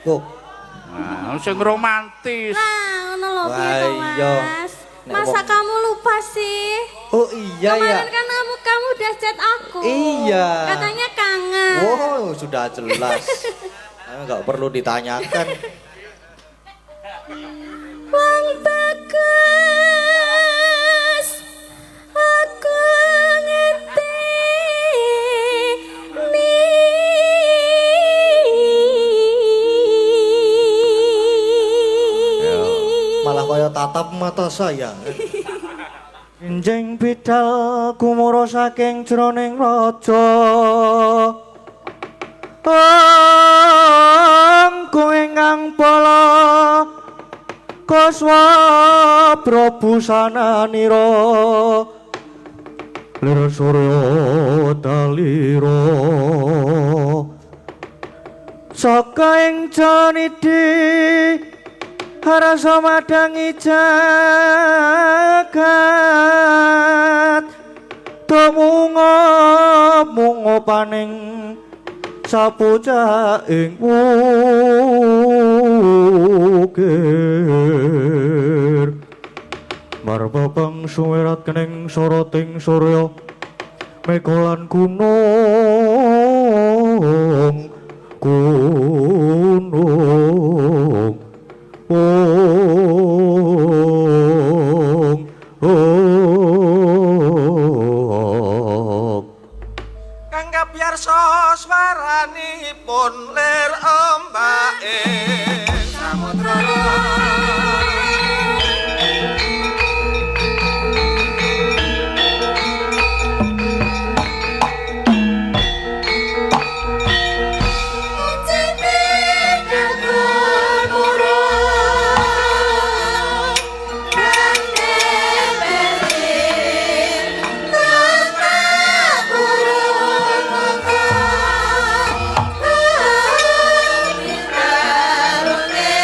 Kok Sing romantis. Nah, ngono lho Wah, piye to, iya. Mas? Nek Masa wong- kamu lupa sih? Oh iya ya. Kemarin kan kamu udah chat aku. Iya. Katanya kangen. Wow, sudah jelas. Enggak perlu ditanyakan. Wong bagus aku ngerti. Malah kaya tatap mata saya. Enjing bidal kumuro saking jroning raja. Angku ingkang pala kaswa prabusananira lir surya dalira saka ing janidi harasa madangi jagat tumungo paning sapuja ing ukir marbabang suwerat kening soroting surya mekolan gunung gunung Kangga biarsa swaranipun lir ombake samudra Karune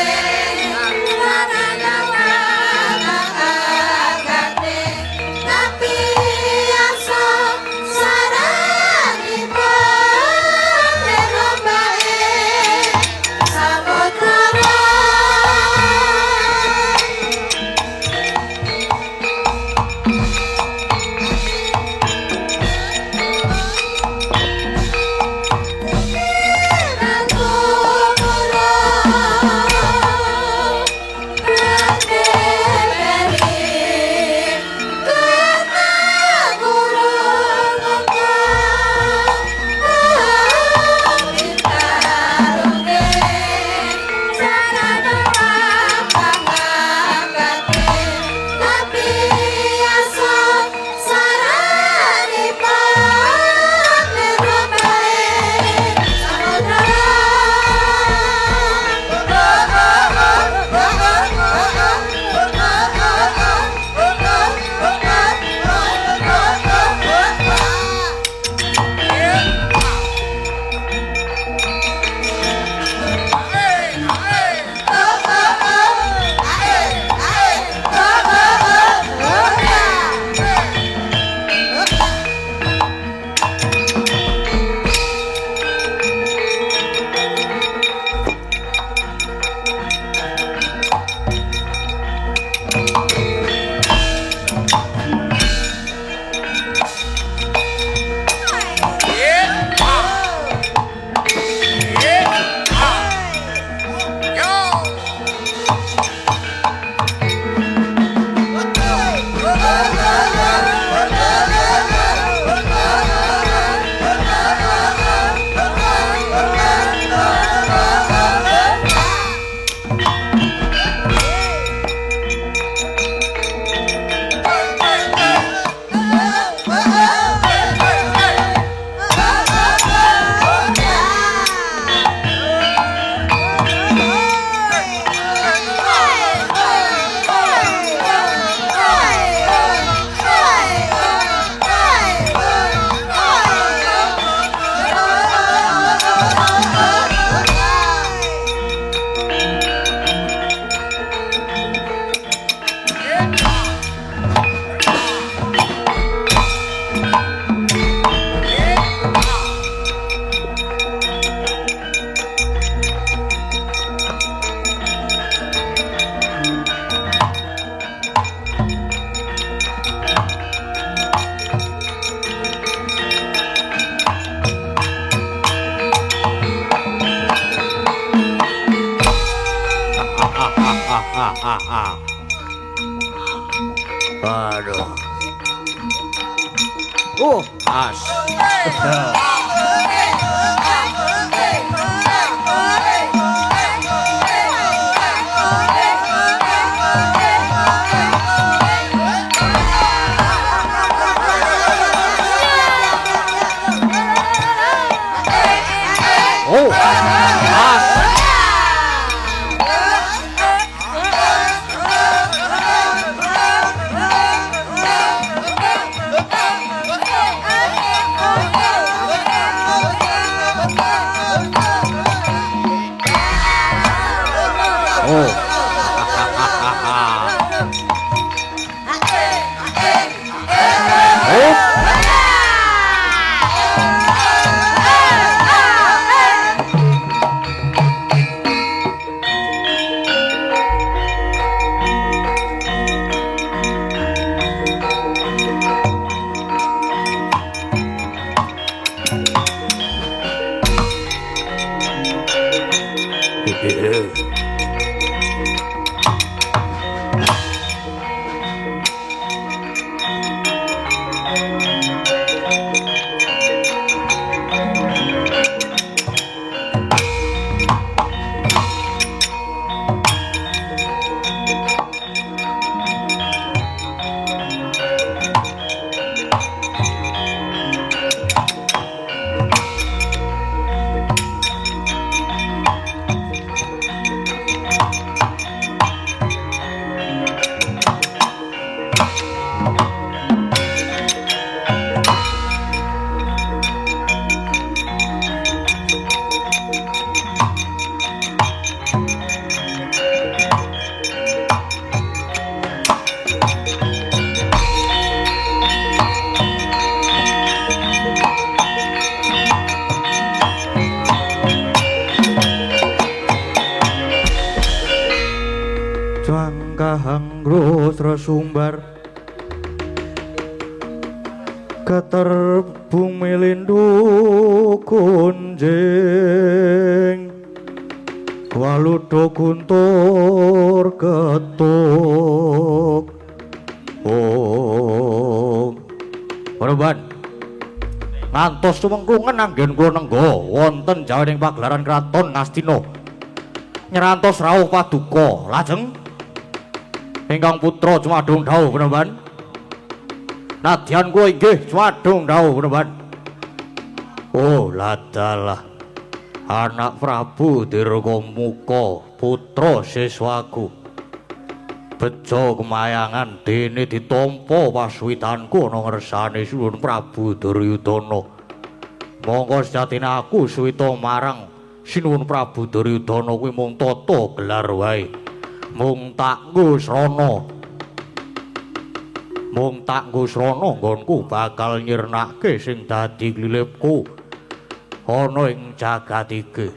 Aduh. As. Oh, as. Kahang rosra sumbar keterbung melindu kunjing waludo guntur ketuk Reban ngantos tumengklungen anggen kula nengga wonten jawaning pagelaran kraton Ngastina nyerantos rawuh paduka lajeng ingkang putra Jumadung dawuh penemban nadyan kula inggih Jumadung dawuh penemban oh ladalah anak Prabu Dirgamuka putra siswaku bejo kemayangan dene ditampa pasuwitanku ana ngersane Suwun Prabu Duryudana mongko sejatine aku suwita marang Sinuwun Prabu Duryudana kuwi mung tata gelar wae mung tak nggo srana nggonku bakal nyirnake sing dadi glilipku ana ing jagat iki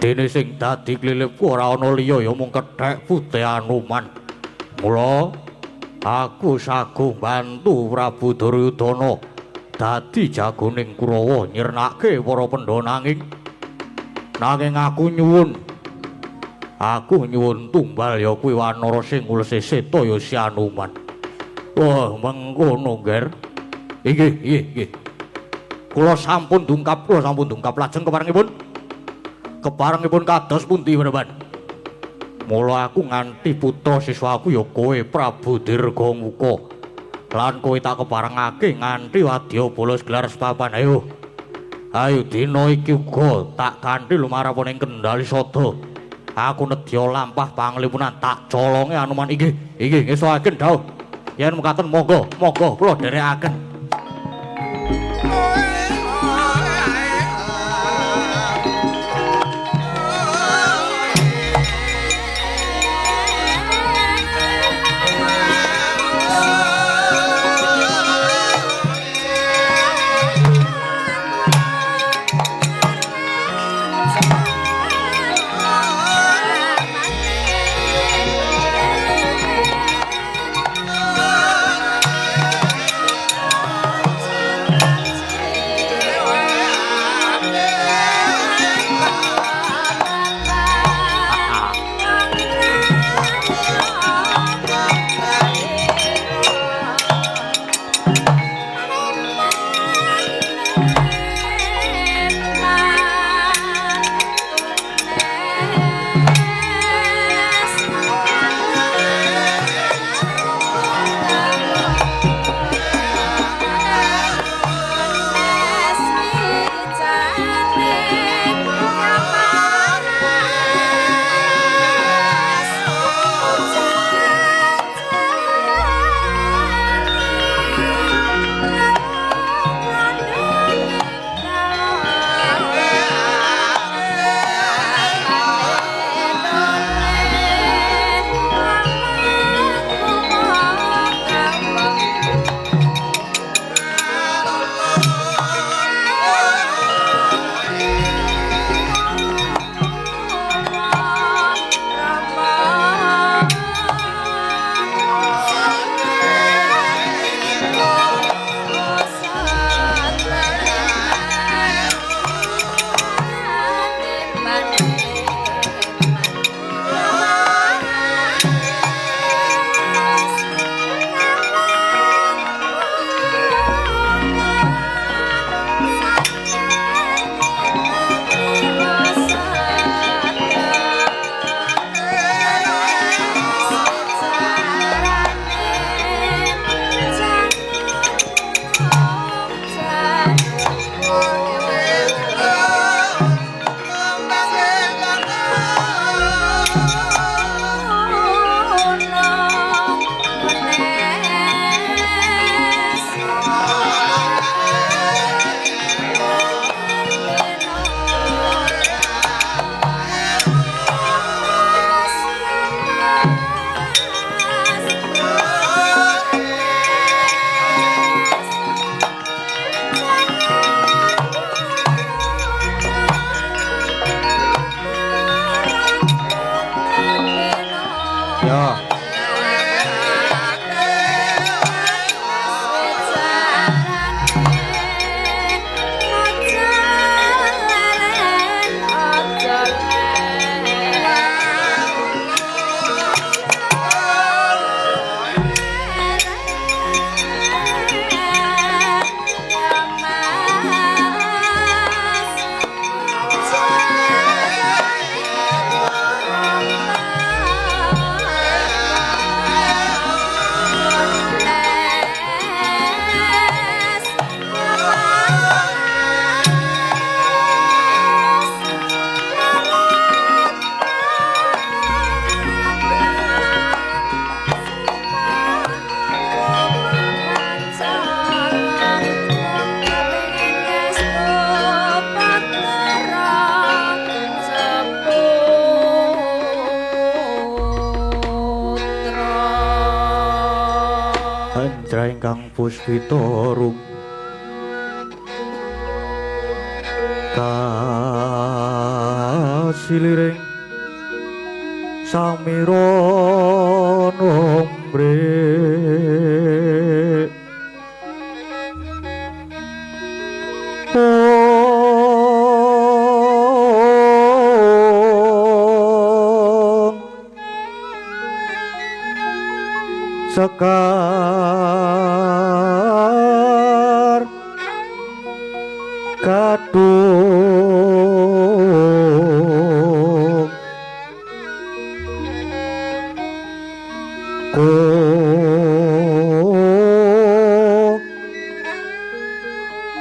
dene sing dadi glilipku ora ana liya ya mung kethek Putih Anuman mula aku sagung bantu Prabu Duryudana dadi jagoning Kurawa nyirnake para pendha nanging aku nyuwun tumbal ya kuwi wanara sing ulese seta ya Si Anuman. Wah, mengkono, Nger. Nggih. Kula sampun dungkap lajeng keparengipun kados pundi menawi. Mula aku nganti putra siswaku ya kowe Prabu Dirgamuka. Lan kowe tak keparengake nganti wadya bolos gelar sepapan. Ayo dina iki uga tak kanthi lumarapaning Kendali Sada. Aku nedya lampah panglipunan tak colonge Anuman inggih ngesoaken dawuh yen mekaten monggo kula dherekaken Ingkang Puspitorum kasiliring samira nombre sekar kadung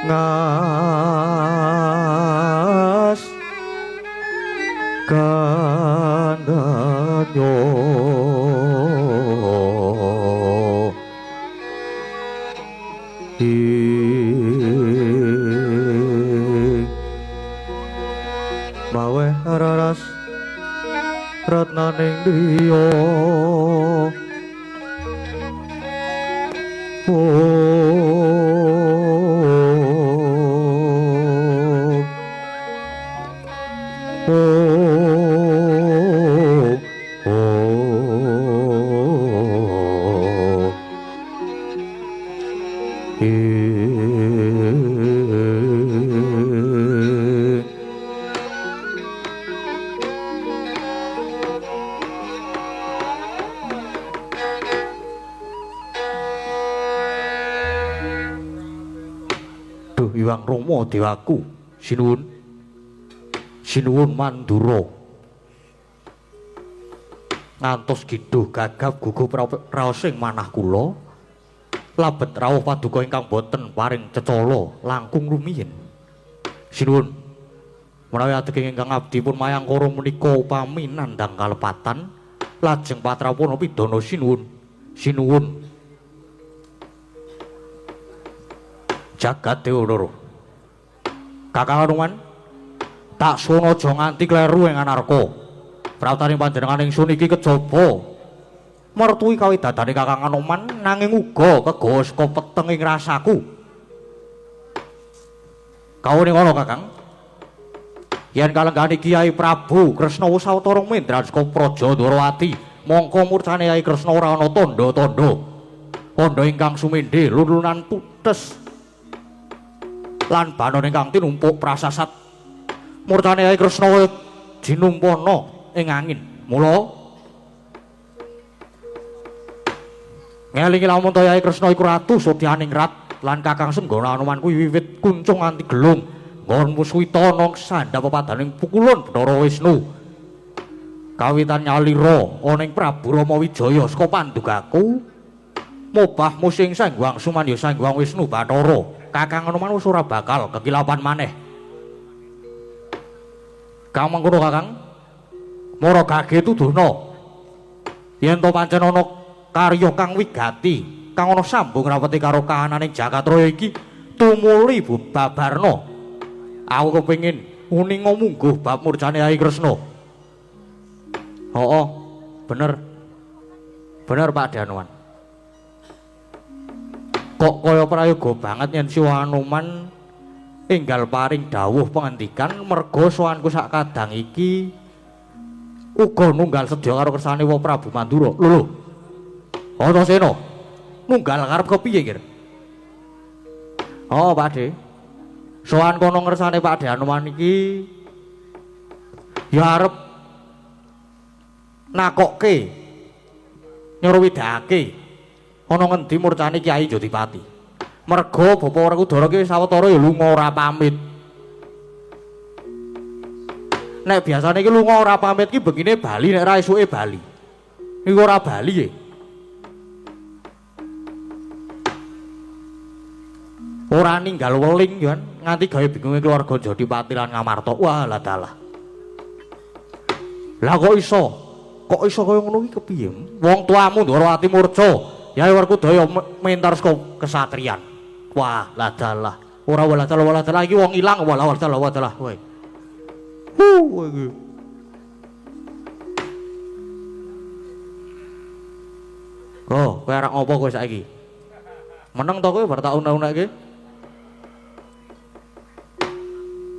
ngas kandanyo mawe raras ratnaning driya Duh Iwang Rama dewaku sinuwun Mandura ngantos giduh gagap gugup raosing manah kula labet rawuh paduka ingkang boten paring cecala langkung rumiyin sinuwun menawi ateging ingkang abdi pun mayangkara menika upami nandhang kalepatan lajeng patrapana pidana sinuwun jagat dewa loro Kakang Anoman tak sono aja nganti kleru ing anarka prawataning panjenengan ingsun iki kejaba mertui kawidadane Kakang Anoman nanging uga kegawa saka peteng ing rasaku kawuning ana Kakang yen kalenggane Kyai Prabu Kresna Sawetara Mendran saka Praja Ndwarawati mongko murcane Kyai Kresna ora ana tandha-tandha kandha ingkang sumendhe lulunan putes lan banon ingkang tinumpuk prasasat murtane Kyai Kresna jinumpana ing angin mula ngelingi lamun Kyai Kresna iku ratu Sadyaning Rat lan Kakang Senggana Anoman kuwi wiwit kuncung nganti gelung nggon muswita ana sandhap pepadaning pukulan Bathara Wisnu kawitan nyalira ana ing Prabu Rama Wijaya saka pandugaku mobah musing Sanghyang Sumanja Sanghyang Wisnu Bathara Kakang Anoman wis ora bakal kekilapan maneh. Kang mengkono Kakang. Mara gage tuduhna. Yen to pancen ana karya kang wigati, kang ana sambung rapeti karo kahananing Jagatraya iki tumuli babarna. Aku kepengin uninga mungguh bab murcane Hyai Kresna. Hooh, bener. Bener Pak Danuan. Kok kaya prayoga banget yen si Anoman enggal paring dawuh pengendikan merga sowanku sak kadang iki uga nunggal sedya karo kersane Wa Prabu Mandura. Lho. Antasena. Nunggal karep kepiye kira? Oh, Pak De. Sowan kono ngersane Pak De Anoman iki ya arep nakokke nyuruwidake ana ngendi murcane Kyai Jodipati. Merga Bapa Werkudara ki sawetara ya lunga ora pamit. Nek biasane ki lunga ora pamit ki begine bali nek ra esuke bali. Iku ora bali ya. Ora ninggal weling kan nganti gawe bingunge keluarga Jodipati lan Ngamarta. Wah lah dalah. Lah kok iso kaya ngono ki kepiye? Wong tuamu Ndwarawati murca. Hyai Werkudara mentar saka kesatriyan. Wah, lah dalah. Ora wala dalah iki wong ilang wala dalah. Kowe. Iki. Oh, kowe arek ngopo kowe saiki? Meneng to kowe bar tak unek-unekke?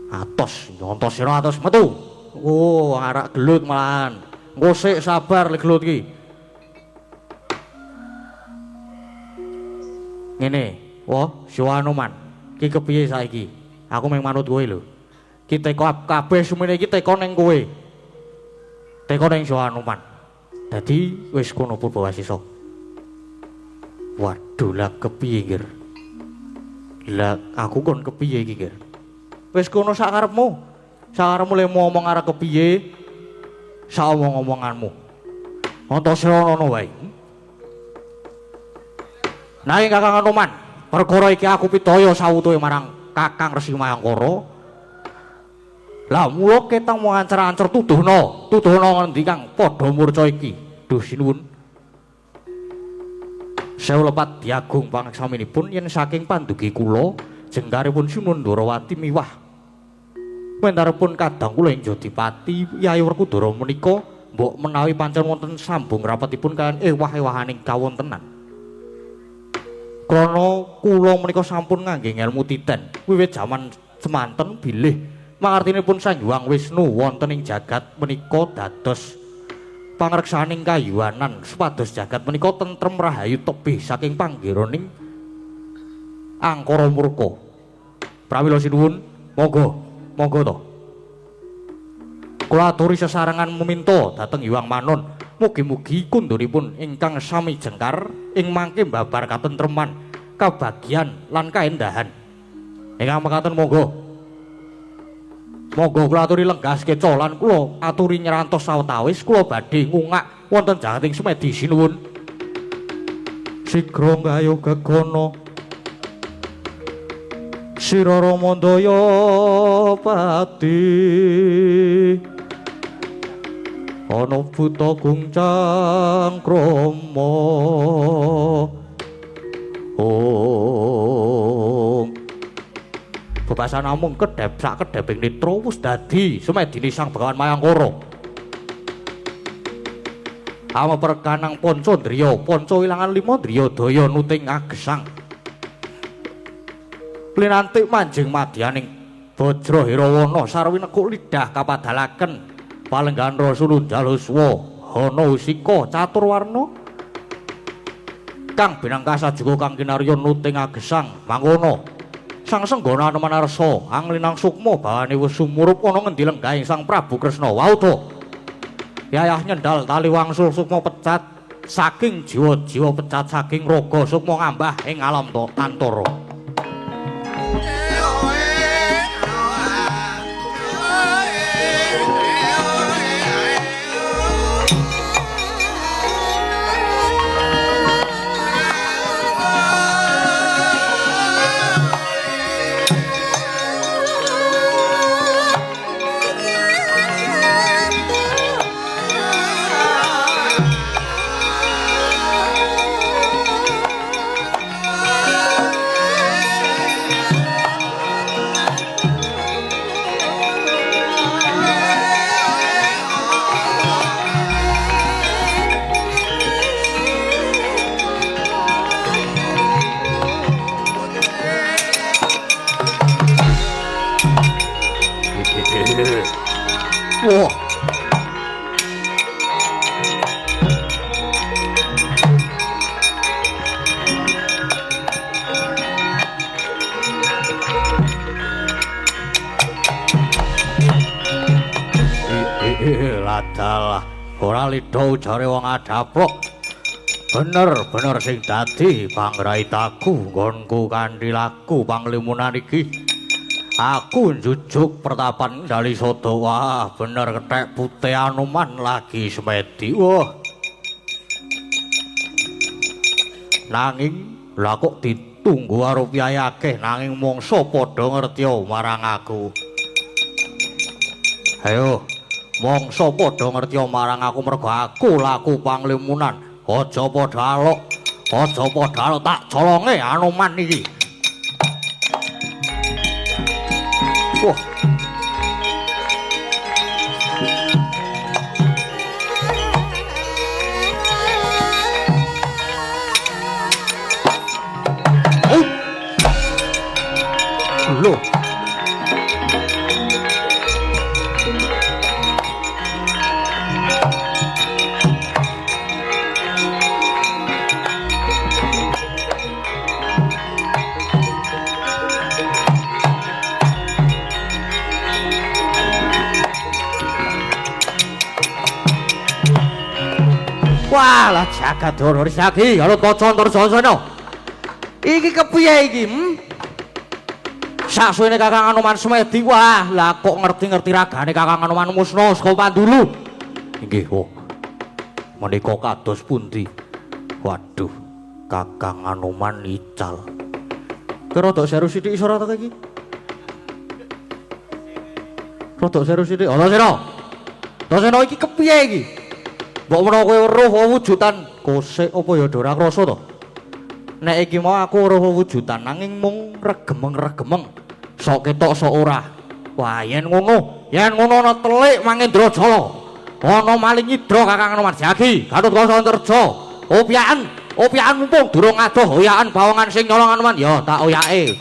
Atos, nyontos sira atos metu. Oh, arek gelut malahan. Engko sik sabar lek gelut ki. Ngene, wah, si Anoman, ki kepiye saiki? Aku mung manut kowe lho. Ki teko kabeh semene iki teko ning kowe. Teko ning si Anoman. Dadi wis kono Purbawasisa. Waduh, lah kepiye, Gir? Lah aku kon kepiye iki, Gir? Wis kono sak karepmu. Sakarepmu le ngomong arek kepiye? Sak omong-omonganmu. Antasena ngono wae. Nanging Kakang Anoman, perkara iki aku pitaya sawutuhe marang Kakang Resi Mayangkara. Lah mula ketang mau ancer-ancer tuduhna ngendi kang padha murca iki. Duh sinuwun. Sewu lepat diagung pangeksaminipun yen saking pandugi kula jengkaripun Sinuwun Ndwarawati miwah. Wentaripun kadang kula ing Jodipati Hyai Werkudara menika mbok menawi pancen wonten sambung rapetipun kaliyan ewah-ewahaning kawontenan. Krana kula menika sampun ngangge ngelmu titen wiwit jaman semanten bilih mangartinipun Sang Hyang Wisnu wonten ing jagat menika dados pangreksaning kayuwanan supados jagat menika tentrem rahayu tebih saking panggiraning angkara murka. Pramila sinuwun, monggo to. Kula aturi sesarengan meminta dhateng Hyang Manon mugi-mugi kundunipun ingkang sami jengkar ing mangke mbabar katentreman, kabagyan lan kaendahan. Ingkang mekaten monggo. Monggo kula aturi lenggah keca lan kula aturi nyerantos sawetawis kula badhe ngungak wonten jagating Sumedi sinuwun. Sigra gayo gegana Sira Ramandaya Pati ana buta guncang krama bebasan namung kedhep sak kedheping netra wis dadi sumedine Sang Begawan Mayangkara. Amaperkanang Pancandriya panca ilangan 5 Driyadaya nuting agesang linantik manjing madyaning Bajra Hirawana sarwi nekuk lidah kapadalaken palenggan rasa Lunjaluswa Hana Usika Caturwarna kang binangkasa juga kang kinarya nuting agesang mangkono Sang Senggana Anomanarsa anglinang sukma bawane wis sumurup ana ngendi lenggahing Sang Prabu Kresna wauda yayah nyendal tali wangsul sukma pecat saking jiwa-jiwa pecat saking raga sukma ngambah ing alam antara. Wah. Ladalah ora lido ujare wong adaplok. Bener sing dadi pangraitaku nggonku kanthi laku panglimunan iki. Aku njujuk pertapan Dali Sodo. Wah, bener kethek putih Anoman lagi semedi. Wah. Nanging lha kok ditunggu rupiah akeh nanging mongso padha ngertia marang aku. Ayo, mongso padha ngertia marang aku mergo aku laku panglimunan. Aja padha alok. Aja padha alok tak colonge Anoman iki. Wah. Loh. Walah jagat horor sagi karo kaca Antarsasana. Iki kepiye iki? Sasuwene Kakang Anoman semedi wah, lah kok ngerti-ngerti ragane Kakang Anoman musna saka Pandulu. Inggih, oh. Menika kados pundi? Waduh, Kakang Anoman ical. Rada seru sithik iso ora ta iki? Rada seru sithik. Antasena. Antasena iki kepiye iki? Mbok menawa kowe weruh wujudan kosek apa ya ora krasa to? Nek iki mau aku weruh wujudan nanging mung regemeng-regemeng. Sok ketok sok ora. Wah, yen ngono ana telik Mangendra Jala. Ana maling nyidra Kakang Anoman Jagi, Gatut Kaca Antarja. Opyakan mumpung durung adoh oyakan bawongan sing nyolong Anoman ya tak oyake.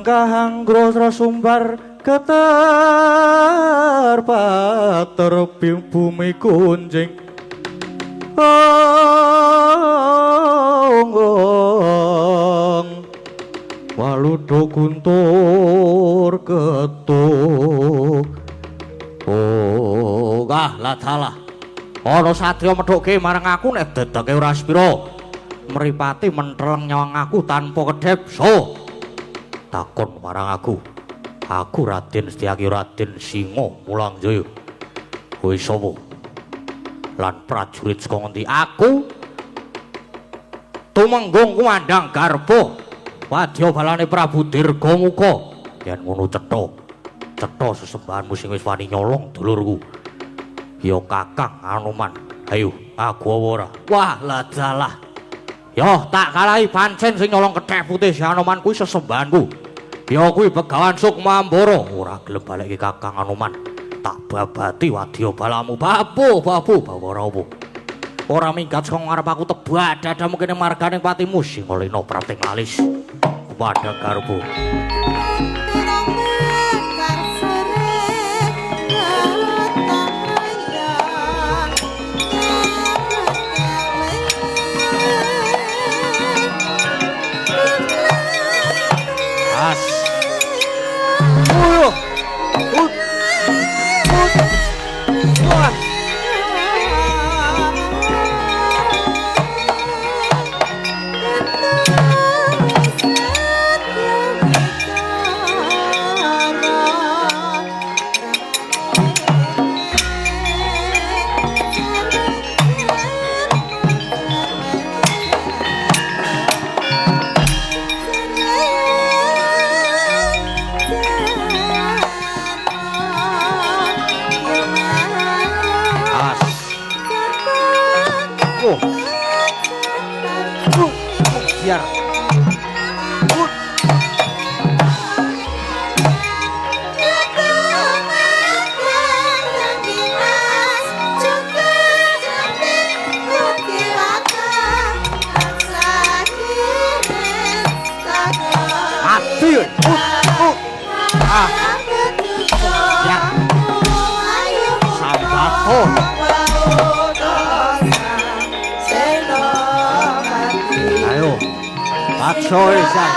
Kahangro sumbar ketar pater bumi kunjing waludo guntur ketuk ladalah ana satriya medhoke marang aku nek dedeke ora spira mripate menteleng nyawang aku tanpa kedhep takon marang aku Raden Setyaki Raden Singa Mulangjaya kowe sapa lan prajurit saka ngendi aku tumenggung kumandang garba wadya balane Prabu Dirgamuka yen ngono cetha sesembahanmu sing wis wani nyolong dulurku ya Kakang Anoman ayo aku ora wah ladalah yo tak kalahi pancen sing nyolong kethek putih si Anoman kuwi sesembahanku. Ya kuwi Begawan Sukmambara ora gelem balekke Kakang Anoman. Tak babati wadya balamu babu bawara apa. Ora minggat saka ngarep aku tebak dadamu kene marganing patimu sing lena prating alis. Kepada garbo. Oh. Ayo. Paksa Isan.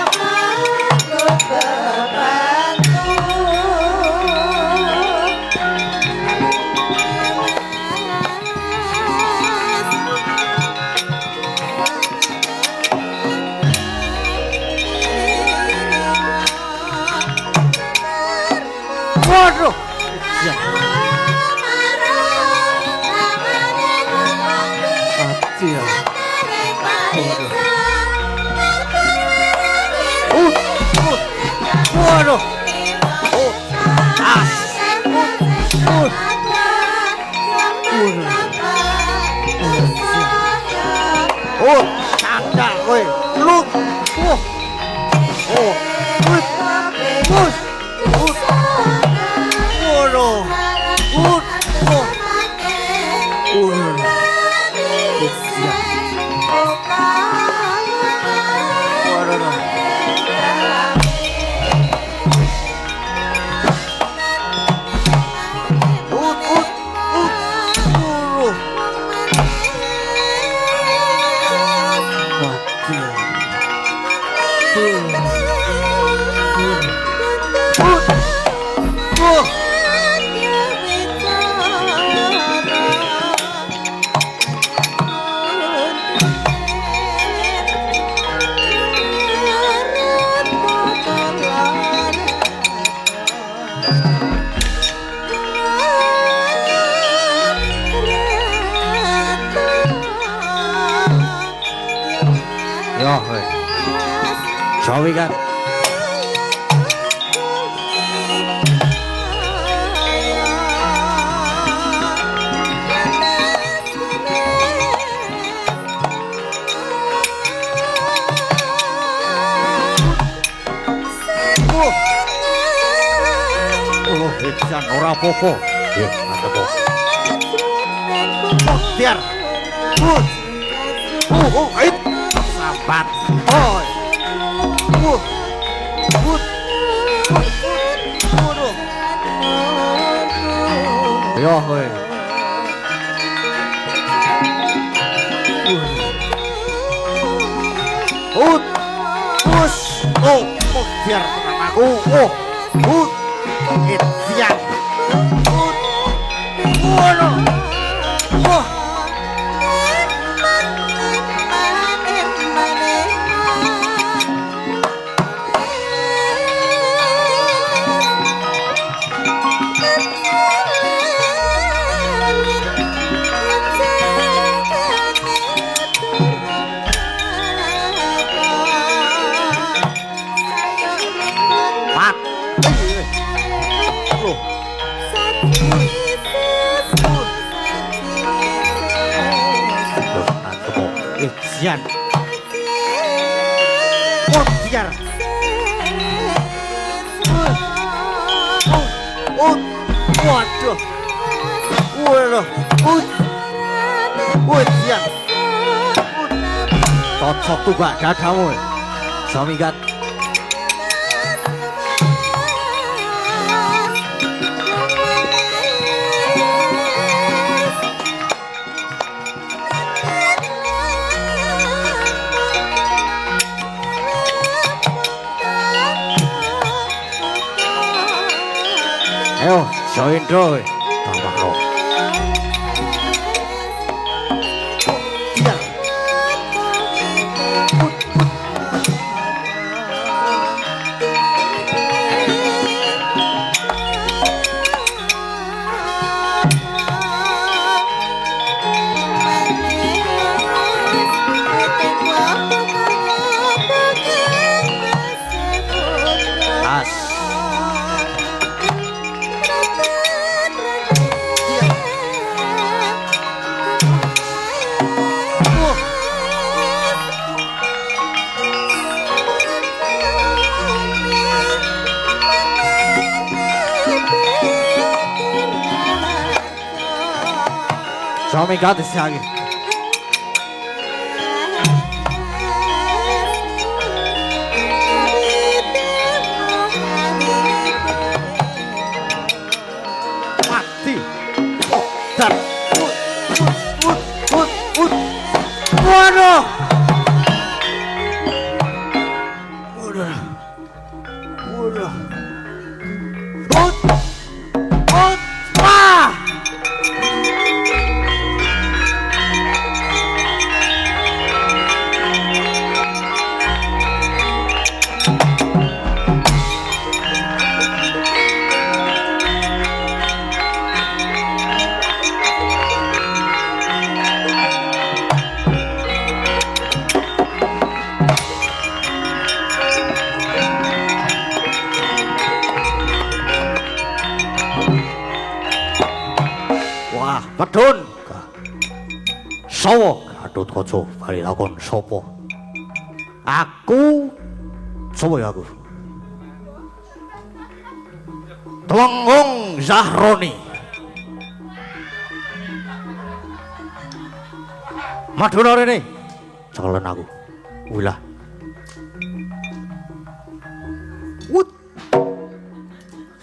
Waduh. Ya. Mati ya. Waduh. Oh, canda kowe. Lu. Oh. Push. Waduh. Yo, weh. Sawi kan. Oh, Iksan ora apa-apa. Ya, mantep. Oh, biar. Ayo. Sabat. Oh. Yo, weh. Push. Oh, biar tenang aku. Siap. Sian. Oh, biar. Waduh. Sian. Cocok tuh gak dadamu. Samigat. Ayo, join doi. Tambah lo. Show me God this time. Mati. Oh, Udan. Waduh. Udah. Udah. Ah! Wah, Pedun. Sopo? Gatut Kaca bali takon sopo? Aku sopo ya aku? Temenggung Zahroni. Maduna rene. Cekelen aku. Wilah. Wut.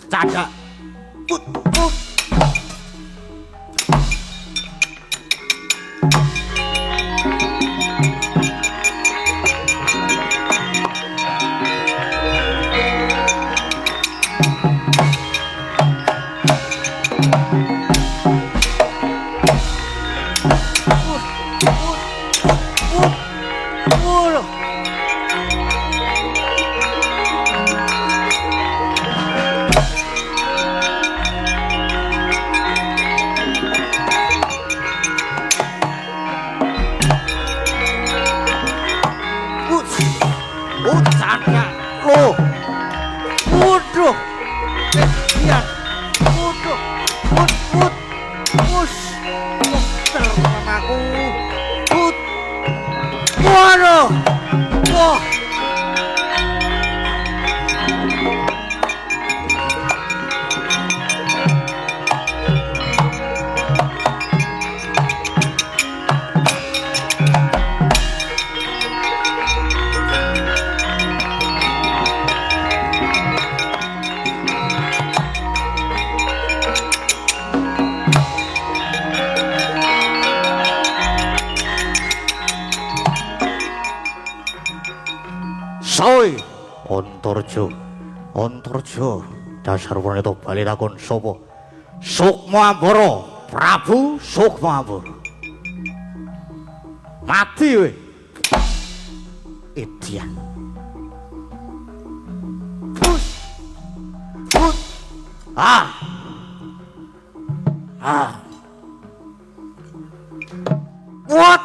Cadak. Wut. Wut. Soy Antarja dasar wanita bali takon sapa? Sukmawambara, Prabu Sukmawambara. Mati we. Edian. Ah. What?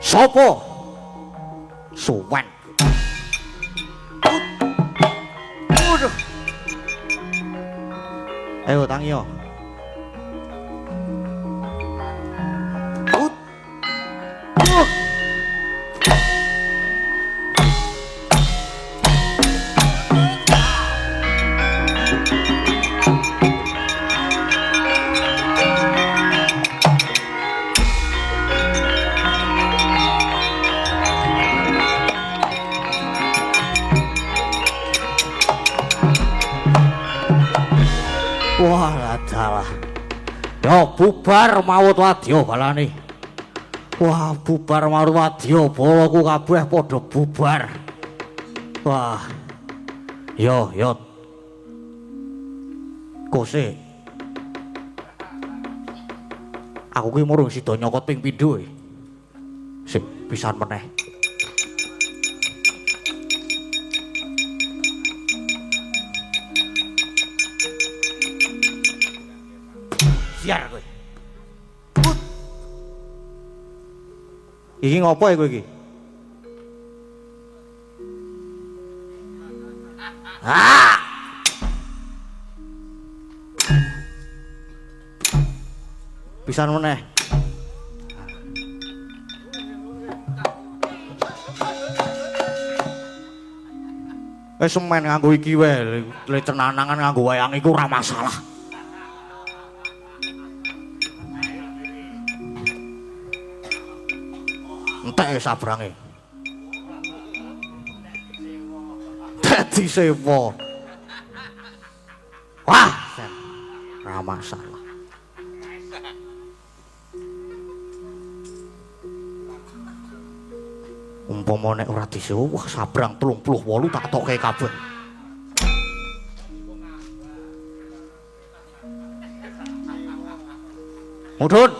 Sopo? Suwan. Waduh. Ayo tangi yo. Wah, dalah. Yo bubar maut wadya balane. Wah, bubar maut wadya balaku kabeh padha bubar. Wah. Yo. Kose. Aku ki murung sida nyokot ping pindho. Sik pisan meneh. Siar kowe. Iki ngopo ya kowe iki? Ah! Pisan meneh. semen nganggo iki wae, le cenanangan nganggo wayang iku ora masalah. Entek sabrange. Dadi sewa. Wah, ora masalah. Umpama nek ora disewa, wah sabrang 38 tak tokke kabeh. Mudhun.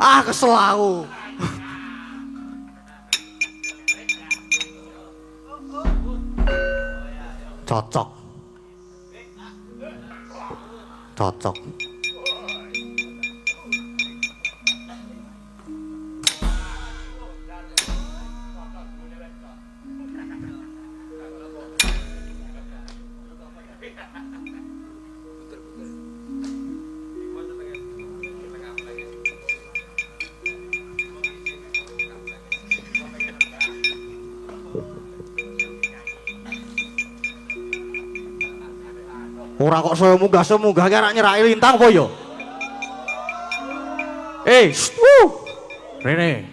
Ah, kesel aku. Cocok. Cocok. Ora kok saya munggah-munggah ki arek nyeraki lintang apa ya? Rene.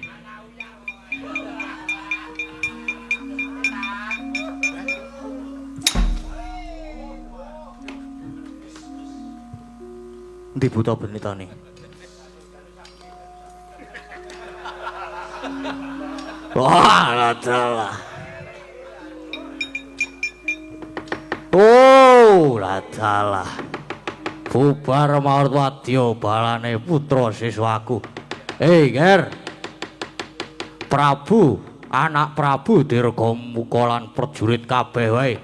Ndi buta benitane? Wah, adalah. Oh, ladalah. Bubar maut wadya balane putra siswaku. Ger. Prabu, anak Prabu Dirgamuka lan prajurit kabeh wae.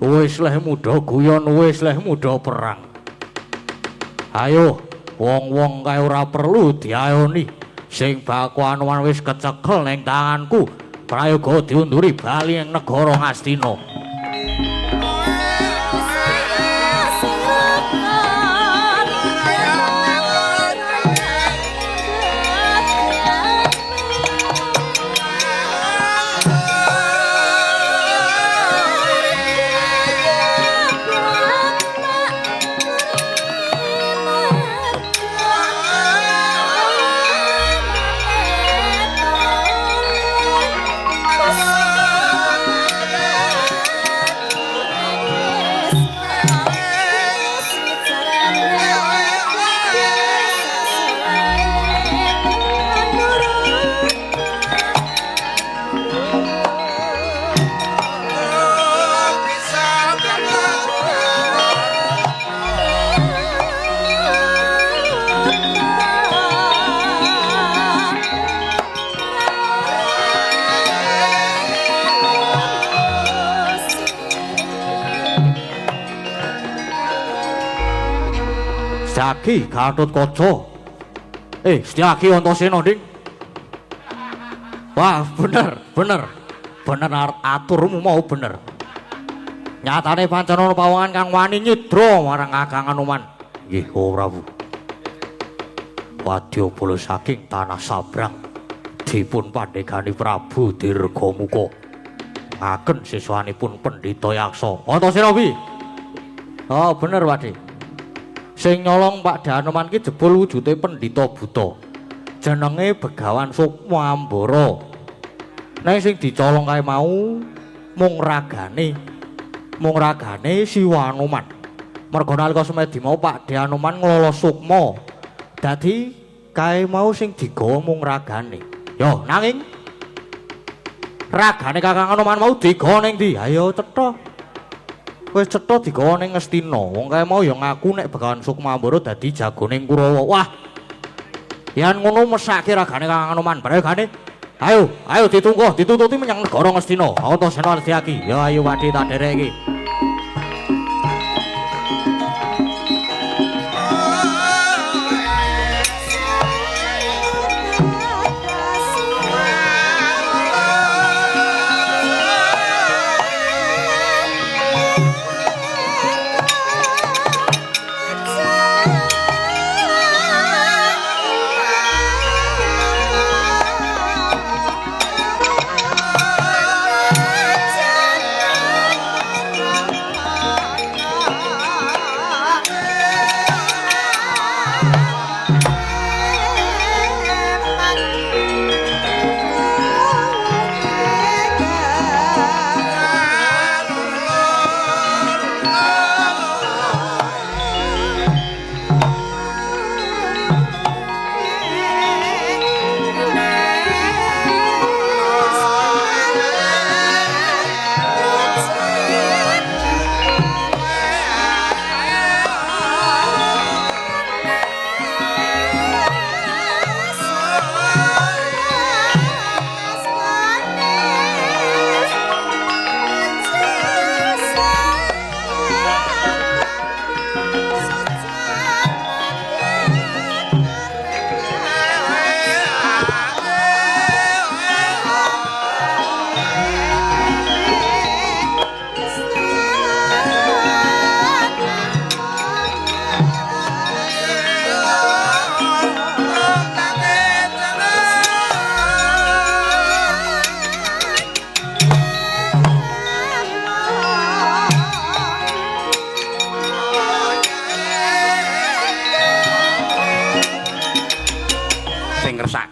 Wis leh muda guyon, wis leh muda perang. Ayo, wong-wong kae ora perlu diayoni. Sing baku anuman wis kecekel ning tanganku. Prayoga diunduri bali ing negara Ngastina. Setyaki Gatotkaca. Setyaki Antasena, Ding. Wah, bener. Bener aturmu mau bener. Nyatane pancen ana pawongan kang wani nyidra marang Kakang Anoman. Nggih, Prabu. Wadyabala saking tanah sabrang dipun pandhegani Prabu Dirgamuka. Ngaken siswanipun Pendhita Yaksa. Antasena piye? Oh, bener, Pakde. Sing nyolong Pak Anoman ki jebul wujude pendhita buta. Jenenge Begawan Sukmambara. Nek sing dicolong kae mau mung ragane Siwa Anoman. Merga nalika semedi mau Pak Anoman nglala sukma. Dadi kae mau sing digawa mung ragane. Yo, nanging ragane Kakang Anoman mau digawa ning ndi? Ayo cetha. Wis cetha digawa ning Ngastina. Wong kae mau ya ngaku nek Begawan Sukmambara dadi jagoning Kurawa. Wah. Yen ngono mesake ragane Kakang Anoman, barengane. Ayo ditututi menyang negara Ngastina. Antasena Setyaki. Ya ayo Pakde tak derek iki.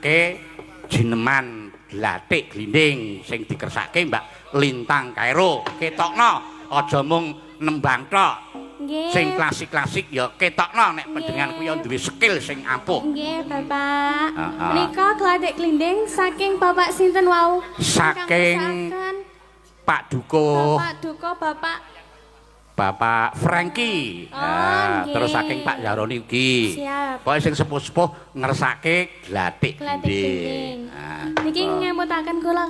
ngersakake jineman glathik glinding sing dikersake Mbak Lintang Kairo. Ketokno aja mung nembang tok. Nggih. Sing klasik-klasik ya ketokno nek panjenengan kuwi duwe skill sing ampuh. Nggih, Bapak. Heeh. Menika glathik glinding saking Bapak sinten wau? Saking Pak Duko, Bapak Duko, Bapak Franky. Oh, Nah, nggih. terus saking Pak Yaroni ugi. Siap. Pokoke sing sepuh-sepuh ngersake glathik Glathik glinding. glinding. Nah, Niki ngemutaken kula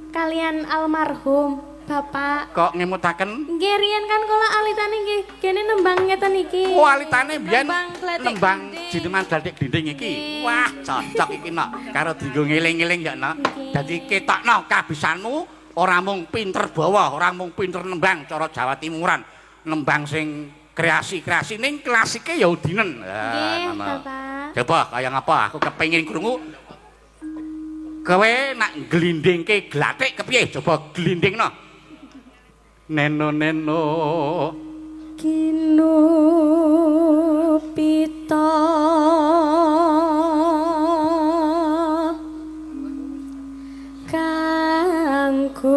kalian almarhum Bapak. kok ngemutaken Nggih riyen kan kula alitane nggih kene nembang ngeten iki. kualitane biyen glathik nembang glinding. jineman glathik glinding iki. Nggih. Wah, cocok iki nok karo dienggo ngeling-eling ya nok. Nggih. Dadi ketokno kabisanmu ora mung pinter bawa, ora mung pinter nembang cara Jawa Timuran. Nembang sing kreasi-kreasi ning klasike ya udinen. Nggih, ngono. Bapak. Coba kaya ngapa aku kepengin krungu kowe nak glindingke glathik kepiye? Coba glindingno. Neno neno Kinu pita kangku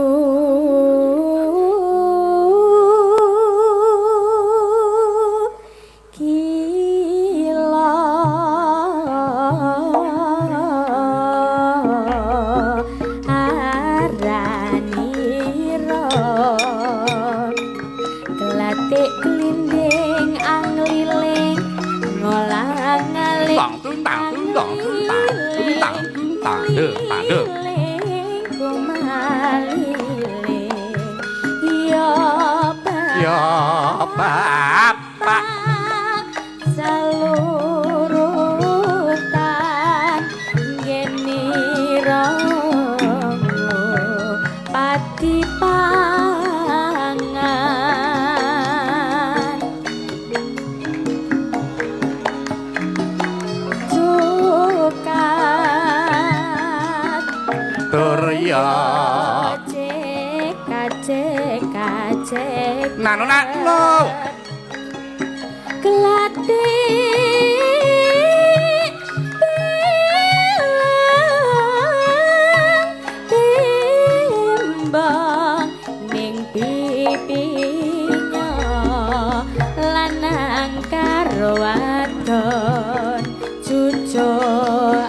kila aranira glathik glinding angliling ngolang-aling tang tang tang tang tang tang ya bapak salurutan genira pati pangan cukat Turya kacek nano nano glathik timbang ning pipinya lanang karo wadon cucuk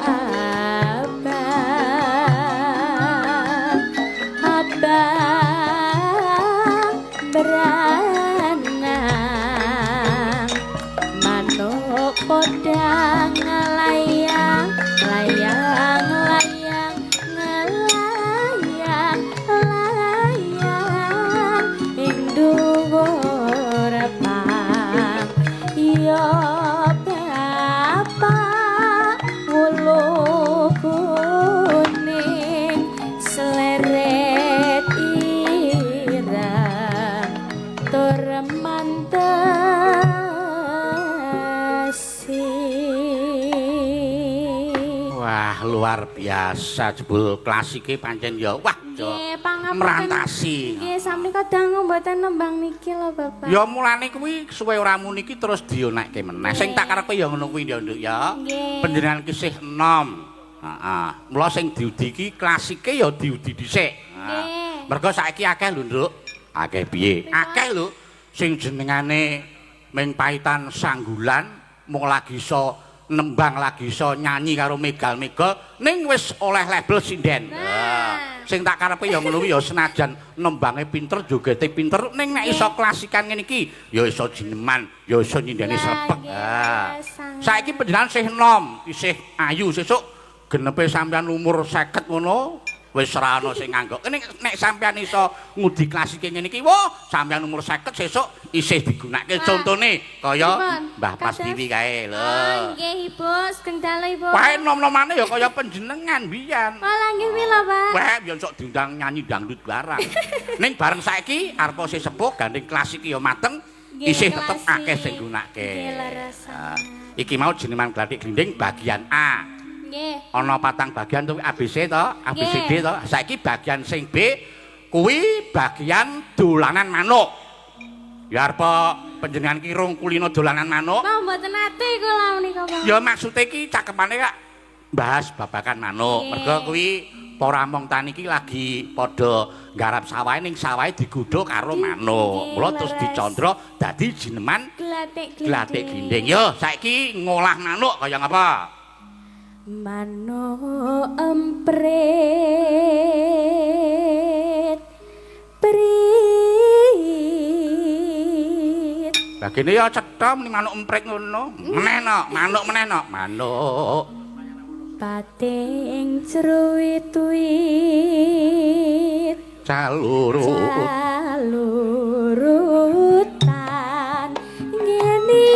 abang beranang manuk podang layang layang layang ngelayang layang ing dhuwur pang ya bapak wulu kuning sleret irang tur mantesi. wah luar biasa jebul klasike pancen ya wah Nggih, pangapunten. merantasi Nggih, sampeyan kadang mboten nembang niki lho, Bapak. ya mulane kuwi suwe ora muni iki terus dionekke meneh sing tak karepe ya ngono kuwi ya Nduk ya Nggih. panjenengan kisih enom heeh mula sing diudi iki klasike ya diudi dhisik Nggih. mergo saiki akeh lho Nduk akeh piye akeh lho sing jenengane ming paitan sanggulan mung lagi iso nembang lagi iso nyanyi karo megal-megal ning wis oleh label sinden. Nah. Sing tak karepe ya ngono ya senajan nembange pinter jogete pinter ning nek iso klasikan ngene iki ya iso jineman ya iso nyindani Lah, srepeg. nggih, Ah. sangat. Saiki panjenengan isih enom, isih ayu sesuk genepe sampean umur 50 ngono wis ora ana sing nganggok. Nek sampean iso ngudi klasike ngene iki, wah sampean umur 50 sesuk isih digunakake Wah. contone kaya Pripun? Mbah Kados? Pastiwi kae lho. Oh, nggih, Ibu, sugeng dalu, Ibu. Wae nom-nomane ya kaya panjenengan biyen. Malah nggih pila, Pak? Wah, biyen sok diundang nyanyi dangdut barang. Ning bareng saiki arep isih sepuh gandeng klasik ya mateng, Nggih, isih tetep klasik. akeh sing gunakake. Nggih, larasane. Iki mau jineman glathik glinding bagian A. Nggih. Ana patang bagian tuh ABC to, ABCD Nggih. to. Saiki bagian sing B kuwi bagian dolanan manuk. Ya arep panjenengan kirung kulino dolanan manuk. Pak mboten ate kula menika, Pak. Ya maksude iki cakepane Kak bahas babakan manuk. Mergo kuwi para among tani iki lagi padha nggarap sawahe ning sawahe digodhog karo manuk. Mula terus dicandra dadi jineman glathik glinding. Yo, saiki ngolah manuk kaya ngapa? Manuk emprit prit. Lah kene ya cetha muni manuk emprit ngono. Meneh no, manuk meneh no. Manuk Pating cruwit-wit calurutan ngene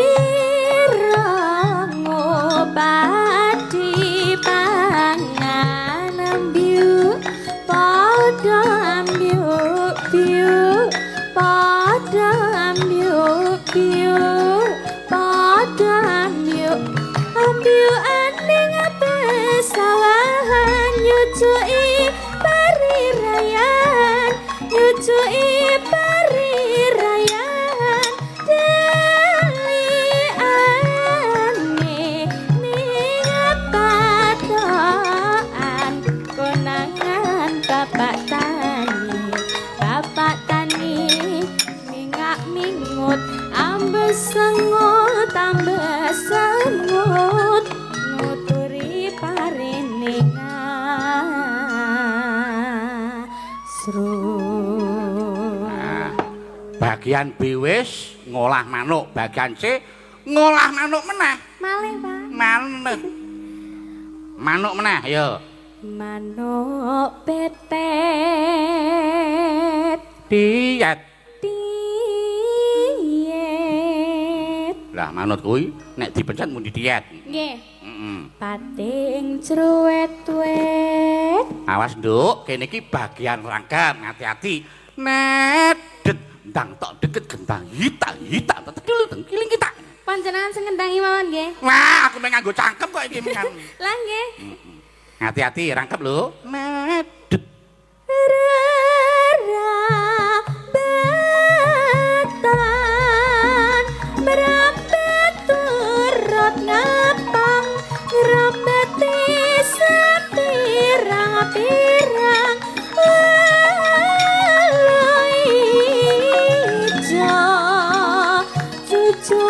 ngobati pangan ambyuk padha ambyuk biuk padha ambyuk biuk padha ambyuk aning sawahan nyucuki parirayan nyucuki parirayan deliane ning patokan konangan bapak tani mingak mingut ambes sengut nuturi pareninga bagian B wis ngolah manuk, bagian C ngolah manuk meneh. malih Pak Manuk meneh ya. manuk petet Diet. diet Lah manut kuwi nek dipencet mung diet. nggih Heeh. pating cruwet-wet Awas nduk, kene iki bagian rangkap, hati-hati. Nedet ndang tok deket gentang hita kiling kita. panjenengan sing ngendangi mawon nggih Wah, aku mung nganggo cangkem kok iki mengan. lah nggih Hati-hati rangkep lho. Nedet. Rarabatan merambet turut ngapang ngerambeti sepirang-pirang walau ijo cucuk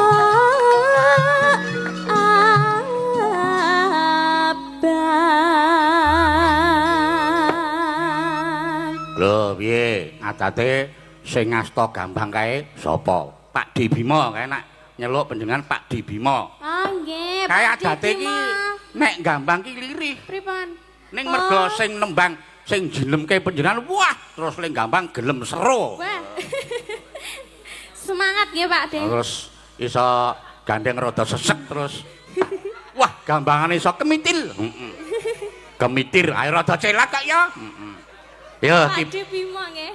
abang. Lho piye? Adate sing ngasta gampang kae sapa? Pak Di Bima kae nak nyeluk panjenengan Pak Di Bima. Oh nggih, Kae Pak adate Didi iki mah. nek gampang ki lirih. Pripun? Ning mergo sing nembang sing jinemke panjenengan wah terus ling gampang gelem seru. Wah. Semangat nggih Pak De. Terus iso gandeng rada sesek terus. Wah, gampangane iso kemitil. Heeh. Kemitir ae rada celak kok ya. Heeh. Yo Pak De Bima nggih.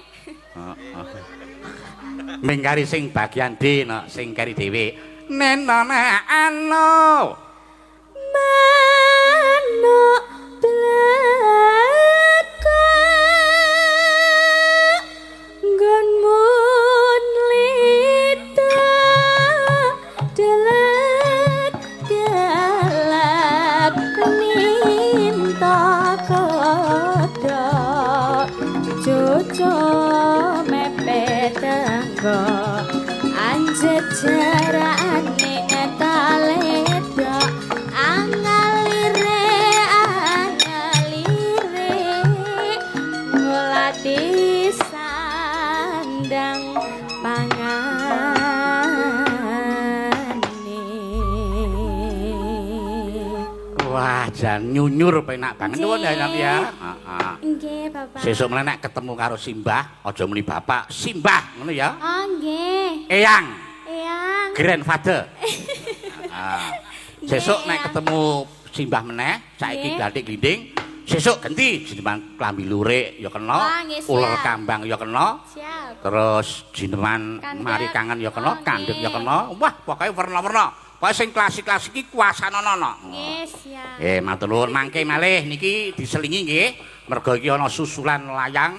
Mingkari sing bagian D no, sing kari dhewe. Nenana ano. Manuk blaka nggonmun lita delak minta kodok cucu mepet tangga anjet jarane ngetaledo angalire ngulati sandang pangane. Wah, jan nyunyur penak banget nuwun ya Nam ya. Heeh. Nggih, Bapak. Sesuk meneh nek ketemu karo Simbah, aja muni bapak, Simbah ngono ya. Oh, nggih. Eyang, Eyang. grandfather. Ah. Sesuk Nggih, nek ketemu Simbah meneh, saiki Nggih. glathik glinding, sesuk ganti jineman klambi lurik ya kena, Wah, nggih, siap. uler kambang ya kena, Siap. terus jineman Kandhek. mari kangen ya kena, Oh, kandhek ya nggih. kena. Wah, pokoke werna-werna. Pokoke sing klasik-klasik iki kuasanana. Nggih, siap. Matur nuwun mangke malih niki diselingi nggih. Merga iki ana susulan layang.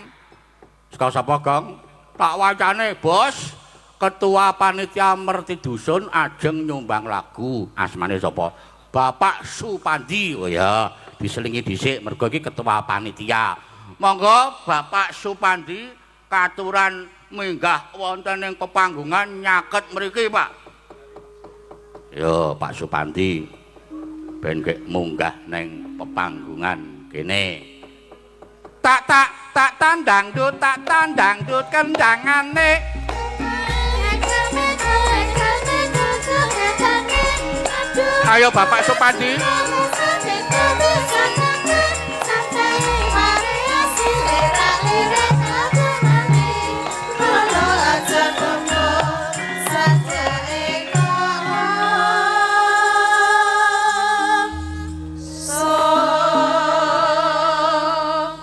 Saka sapa, Gong? Tak wacane, Bos. Ketua Panitia Merti Dusun ajeng nyumbang lagu. Asmane sapa? Bapak Supandi. Oh ya. diselingi dhisik mergo iki ketua panitia. Monggo Bapak Supandi katuran minggah wonten ing pepanggungan nyaket mriki, Pak. Yo Pak Supandi ben kek munggah ning pepanggungan kene. Tak tandang dut kendangane. Ayo Bapak Supandi.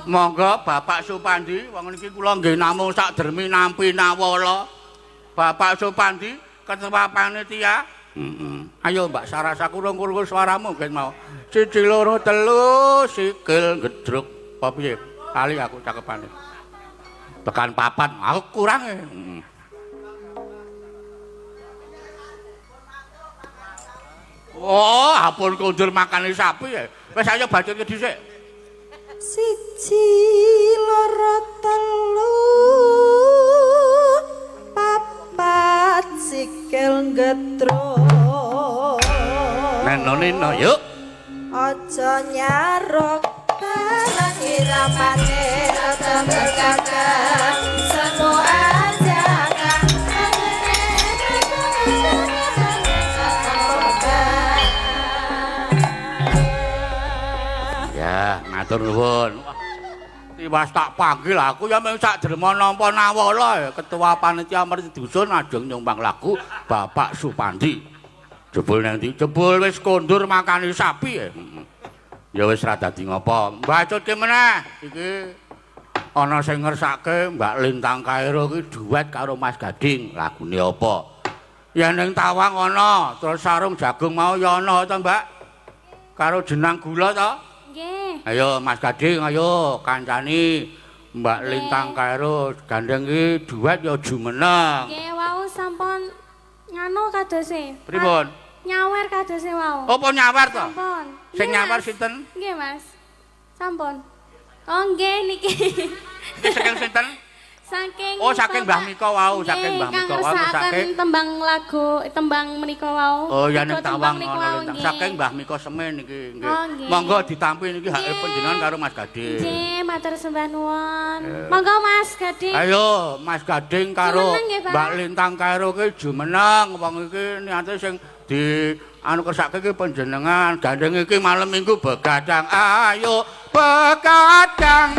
Monggo Bapak Supandi, wong niki kula nggih namung sak dermi nampi nawala. Bapak Supandi, ketua panitia. Ayo Mbak Sarasa kurung-kurung suaramu nggih mau. 1 2 3 sikil gedruk. Apa piye? Kali aku cakepane. Tekan papat, aku kurang e. Oh, ampun kondur makane sapi ya. Wis ayo bacutke dhisik. 1 2 3 4 sikil gedruk. Nenonino yuk. Aja nyaruk barang iramane rada berkakak semua ajakan. Ya, matur nuwun. Tiwas tak panggil aku ya mung sak derma nampa nawala ya. Ketua panitia Merti Dusun ajeng nyumbang lagu Bapak Supandi. Jebul nang ndi? Jebul wis kondur makani sapi ya. Ya wis ra dadi ngopo. Mbacutke meneh. Iki ana sing ngersake Mbak Lintang Kairo iki duet karo Mas Gading. Lagune apa? Ya ning Tawang ana, terus sarung jagung mau ya ana to, Mbak. Karo jenang gula to? Nggih. Ayo Mas Gading, ayo kancani Mbak Lintang Kairo gandeng iki duet ya jumeneng. Nggih, wau sampun nganu kadose. Pripun? Nyawer kadose wau. Apa nyawer to? Sampun. Sing Nggih, nyawer Mas. sinten? Nggih, Mas. Sampun. Oh, nggih niki. Iki saking sinten? Saking Oh, saking Mbah Mika wau, saking Mbah Mika wau saking tembang lagu, tembang menika wau. Oh, ya ning Menika Tawang tembang ana wau, Lintang. nggih. Saking Mbah Mika Semen iki nggih. Oh, nggih. Monggo ditampi niki hak Nggih. panjenengan karo Mas Gading. Nggih, matur sembah nuwun. Monggo Mas Gading. Ayo Mas Gading karo Jumeneng nggih, Pak. Mbak Lintang Kairo ki jumeneng wong iki niate sing di anu kersake iki panjenengan gandeng iki malam Minggu begadang. Ayo begadang.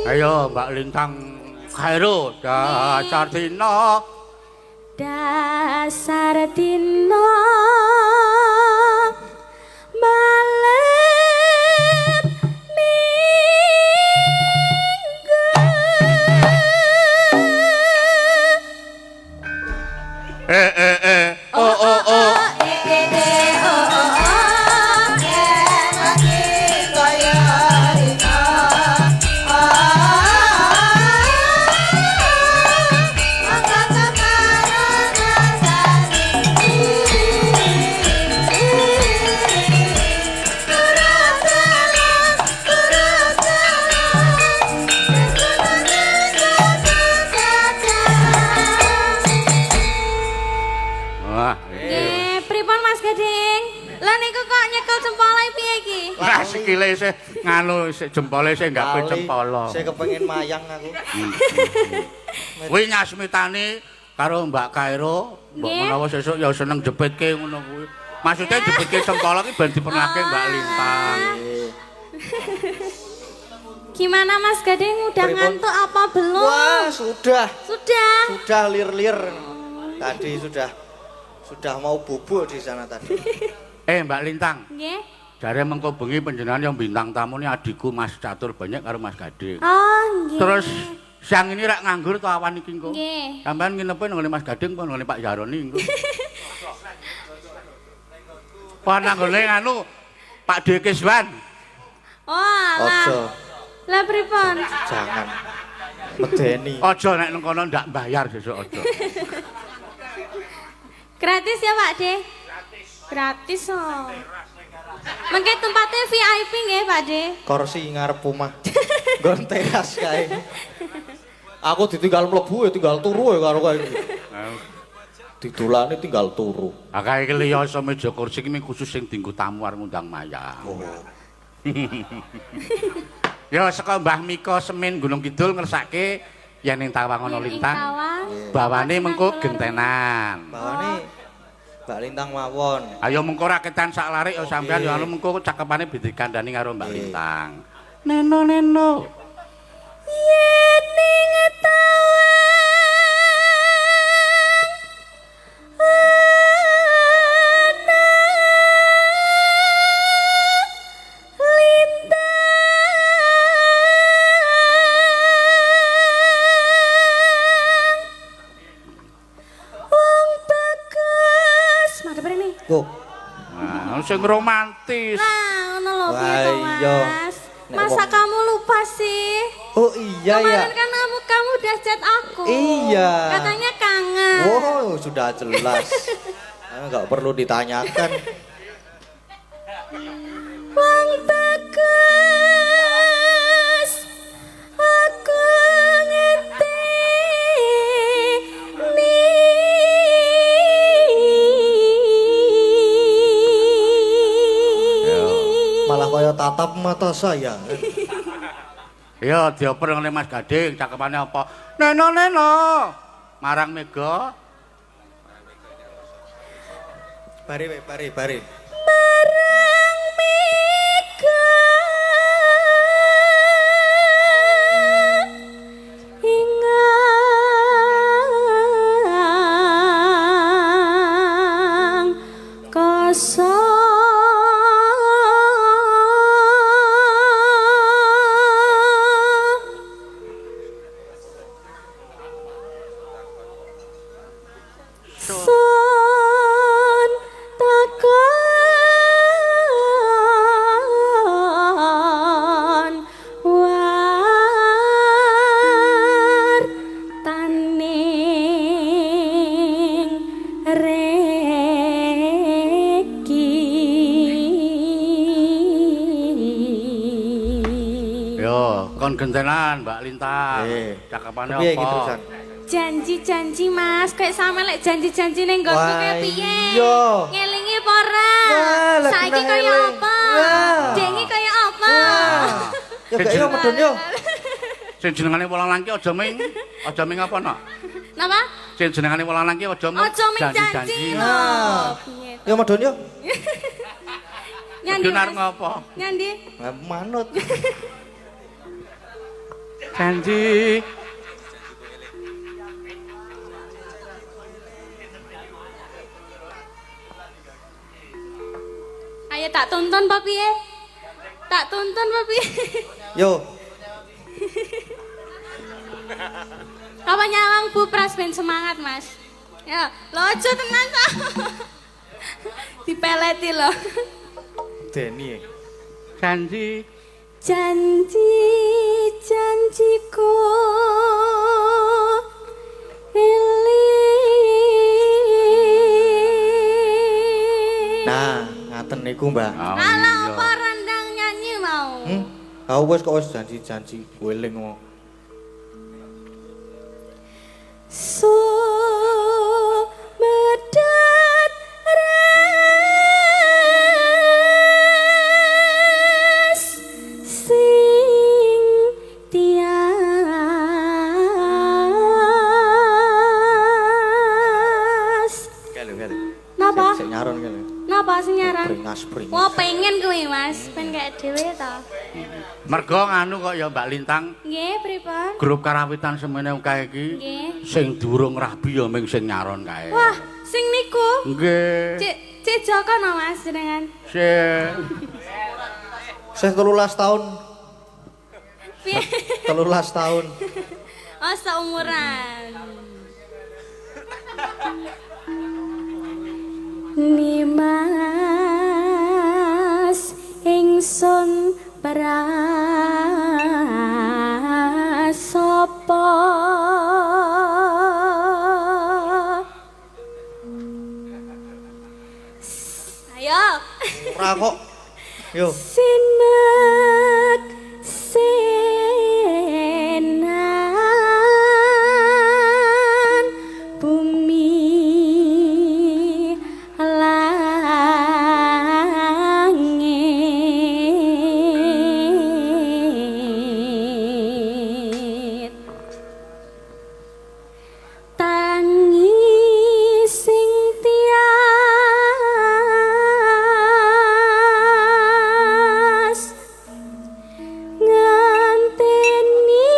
Ayo Mbak Lintang Kairo dasar dina Dasar dina malam Minggu. Wah, Nggih, pripun Mas Gading? Lah niku kok nyekel jempole piye iki? lah sikile sih nganu sik jempole sih gawe jempolo. Saya kepengin mayang aku. Kuwi nyasmitani karo Mbak Kairo, mbok Nggih. menawa sesuk ya seneng jepitke ngono kuwi. Maksudnya jepitke jempolo ki ben dipenake Mbak Lintang. Gimana Mas Gading udah Pripun? ngantuk apa belum? Wah, sudah. Sudah. Sudah lir-lir. Tadi sudah mau bubuk di sana tadi. Mbak Lintang, Nggih. jare mengko bengi panjenengan yang bintang tamu ini adikku Mas Catur banyak karo Mas Gading. Oh, nggih. Terus Siang ini rak nganggur to awan iki engko. Nggih. Sampeyan nginepe nang Mas Gading apa nang Pak Jaroni engko. Apa nang anu Pak Dekeswan. Oh, alah. Ojo, Lah pripun? jangan. Medeni. Aja nek nang kono ndak bayar sesuk aja. Gratis ya, Pak De? Gratis oh. Mengke tempatnya VIP nggih, Pak De? Kursi ngarep omah. Nggon teras kae. Aku ditinggal mlebu ya tinggal turu ya karo kae. Didolane tinggal turu. Ah kae iki liya meja kursi iki khusus sing dienggo tamu arep ngundang Maya. Oh. Ya saka Mbah Mika Semin Gunung Kidul ngersake yen ning Tawangono Lintang. Bawane mengko gentenan. Bawane Mbak Lintang mawon. Ayo mengko raketan sak larik ya sampean ya anu mengko cakepane dikandani karo Mbak Lintang. Neno neno. Yen ning Go. Nah, sing romantis. Nah, ngono lho Wah, piye to, iya. Mas? Nek Masa wong- kamu lupa sih? Oh iya ya. Kemarin kan kamu udah chat aku. Iya. Katanya kangen. Wow, sudah jelas. Enggak perlu ditanyakan. wong bagus aku ngenteni. Malah kaya tatap mata saya. Ya dioper oleh Mas Gading cakepane apa? Neno neno. Marang Mega. Bari we, bari. Marang Mega ingang kosong. Son takon war taning reki. Yo, kon gentenan Mbak Lintang. Cakepane apa? Piye iki terusan? Janji-janji Mas, kayak sama lek janji-janji ning nggonku Wah, kayak piye? iya. Ngelingi apa ora? Wah, lek Saiki kena kaya eling. apa? Wah. Dengi kaya apa? Ya gak yo medun yo. Sing jenengane Wolang Langki aja ming apa no? Napa? Sing jenengane Wolang Langki aja ming Aja ming janji. Nah. Piye to? Yo medun yo. Nyandi. Benar Mas. ngopo? Nyandi. Nah, manut. Janji. Ayo tak tonton apa piye? Tak tonton apa piye? Yo. Apa nyawang Bu Pras ben semangat, Mas. Ya, lo aja tenan ta. Dipeleti lo. Deni. Janji. Janji-janjiku eling. Nah, ngaten niku, Mbak. Oh, Alah iya. apa rendang nyanyi mau? Aku wis kok wis janji-janji weling kok. Sumedat ras sing tias. Kele. Napa? Sik nyaron kele. Napa sing nyaran? Bringas. Wah, pengen kuwi, Mas. Ben gak dhewe ta. Mergo nganu kok ya Mbak Lintang, Nggih, pripun? grup karawitan semene kae iki Nggih. sing durung rabi ya ming sing nyaron kae. Wah, sing niku. Nggih. Cek Joko no, Mas, jenengan. Sik. Saya 13 tahun. Piye? 13 tahun. Oh, seumuran. Nimas ingsun prasopo Ayo. Ora kok. Yo. sinek senan bumi langit tangi sing tias nganteni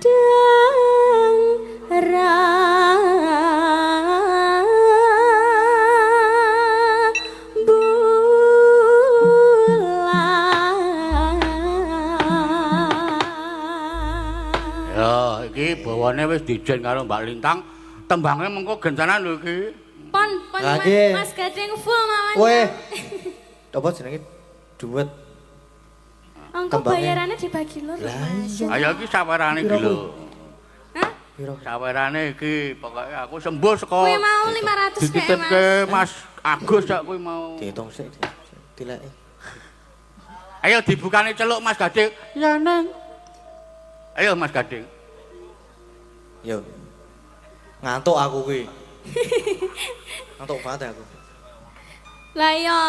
padang bulan Ya, iki bawane wis dijen karo Mbak Lintang. Tembange mengko gencanan lho iki. Pon Lagi. Mas Gading full mawon. Weh. Apa jenenge? Duet. Engko tembangnya. bayarannya dibagi lur, Mas. Ayo iki sawerane iki lho. Hah? Piro? Sawerane iki pokoke aku sembuh saka Kuwi mau 500 kae, dititipke Mas. Mas Agus sak kuwi mau. Dihitung sik. Dileki. Ayo dibukane celuk Mas Gading. Ya Neng. Ayo Mas Gading. Yo. Ngantuk aku kuwi. Ngantuk banget aku. Lah iya.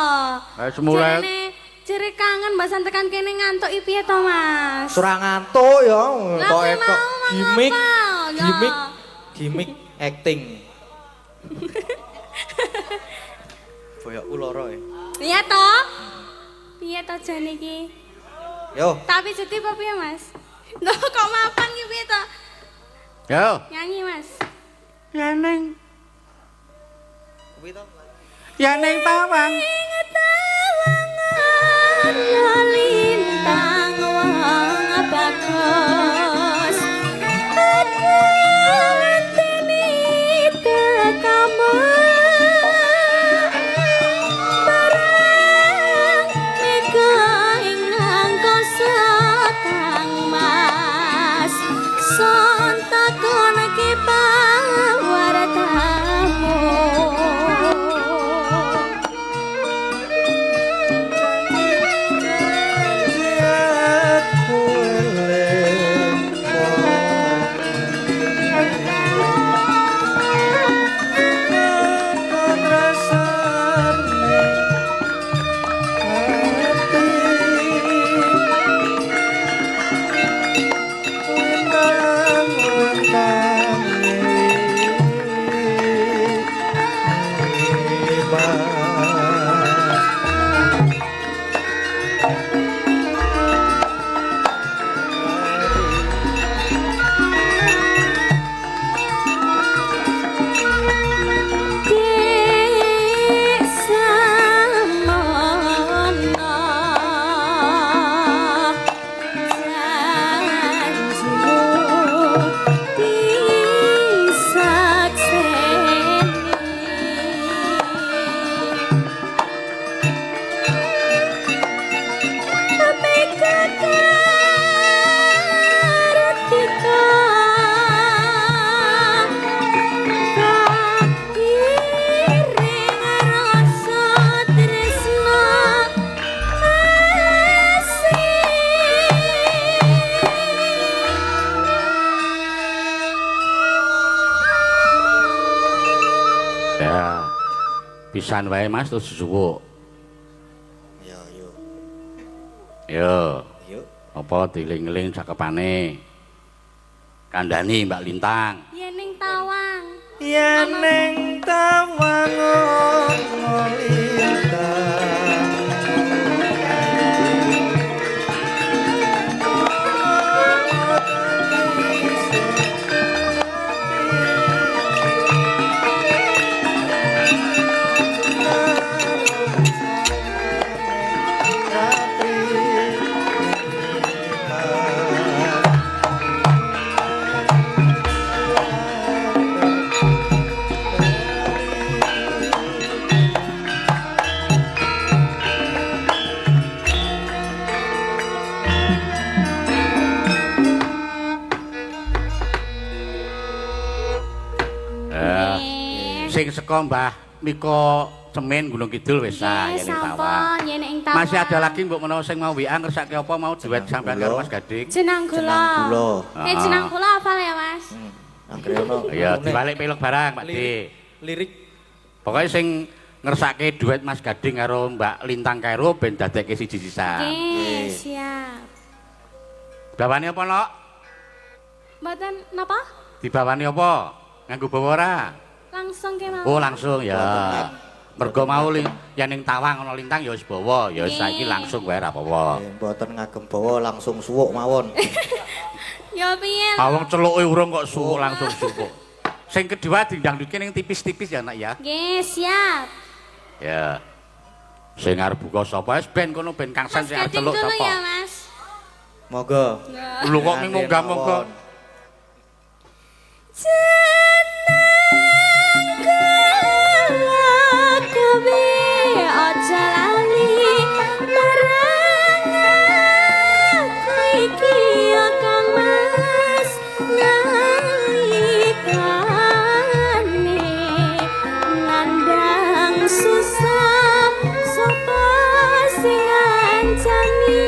Wis mulai Jere kangen mbasan tekan kene ngantuk iki piye to, Mas? Ora ngantuk ya. Lah, Kok kuwi ekok mau gimmick. mengapa, ya? Gimmick acting. Boyokku loro ya. Iya to? Piye to jane iki? Yo. Tapi cuti apa piye, Mas? Loh, kok mapan ki piye to? Yo. Nyanyi, Mas. Ya Neng. Kuwi to. Ya Neng tawang. lintang wong bagus aku ngenteni tekamu barang mega ing angkasa kang mas sontakonake pawartamu Ya. Pisan wae Mas terus suwuk. Yo yo. Yo. Yo. Apa diling-eling cakepane. Kandhani Mbak Lintang. Yening tawang. Yen tawang teko Mbah Miko Semen Gunung Kidul wis sah Nggih, yen ing Tawang. sampun yen ing Tawang. Masih ada lagi mbok menawa sing mau WA ngersake apa mau duet sampean karo Mas Gading. Jenang kula. Jenang kula. Jenang kula hafal ya, Mas? Anggere ono. Iya, dibalik pelok barang, Pak Di. Lirik Pokoknya sing ngersake duet Mas Gading karo Mbak Lintang Kairo ben dadekke siji sisan. Nggih, siap. Bawani apa, Nok? Mboten napa? Dibawani apa? Nganggo bawa ora? Langsung ke mau. Oh, langsung ya. Mergo mau yen ning Tawang ana lintang ya wis bawa, ya saiki langsung wae ora apa-apa. Mboten ngagem bawa langsung suwuk mawon. Ya piye? Awang celuke urung kok suwuk langsung suwuk. Sing kedua dindangduke ning tipis-tipis ya, Nak ya. Nggih, siap. Ya. Sing arep buka sapa wis ben kono ben Kang San sing arep celuk dulu sapa. ya, Mas. Monggo. Lho kok ming munggah-munggah. Susah sapa sing ngancani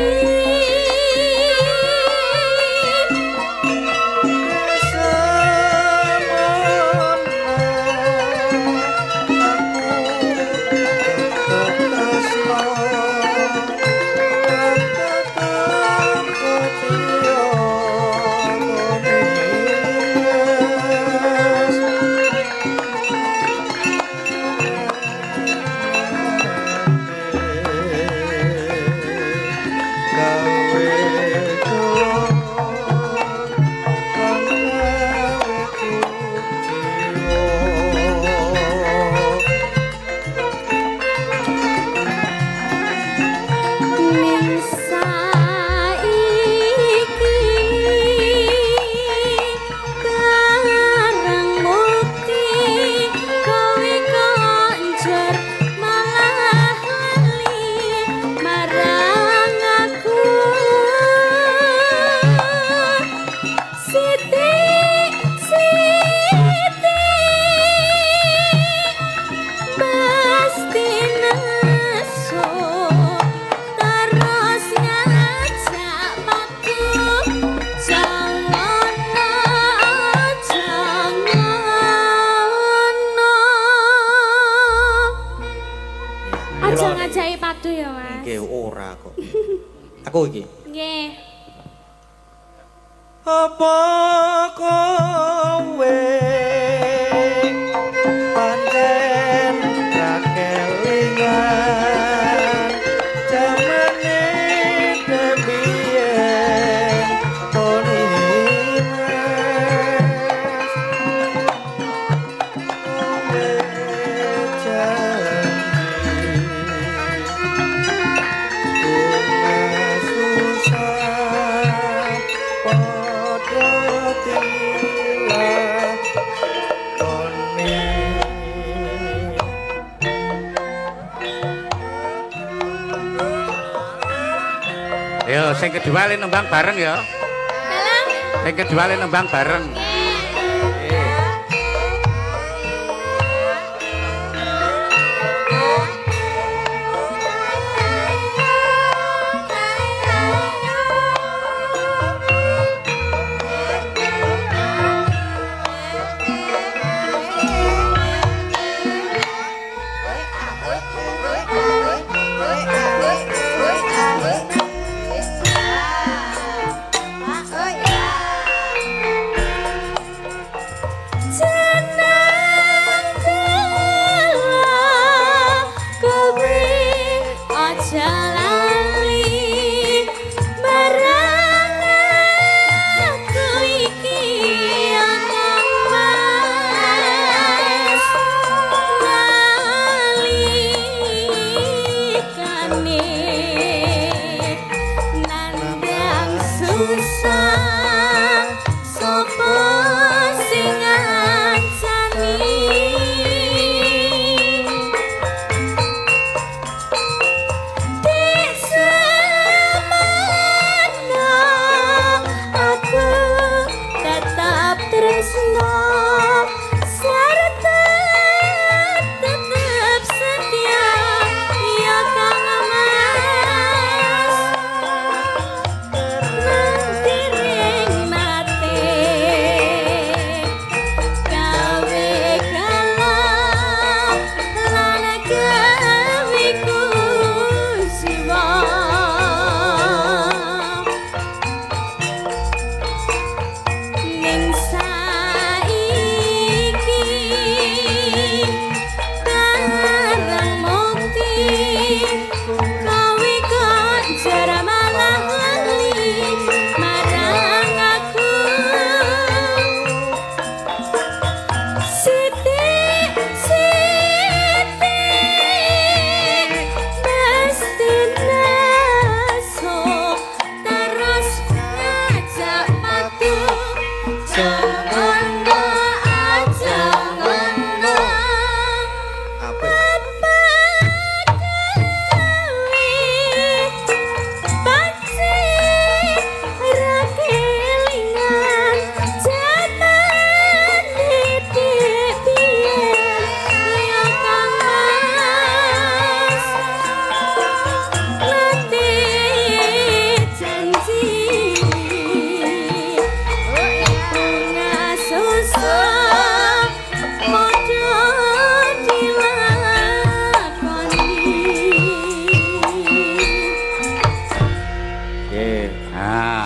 Aku iki. Nggih. Apa kowe pancen ra kelingan jamane debien ponimas kowe janji susah padha tilang koni. Yo, sing kedua le nembang bareng ya. Dalam. Sing kedua le nembang bareng.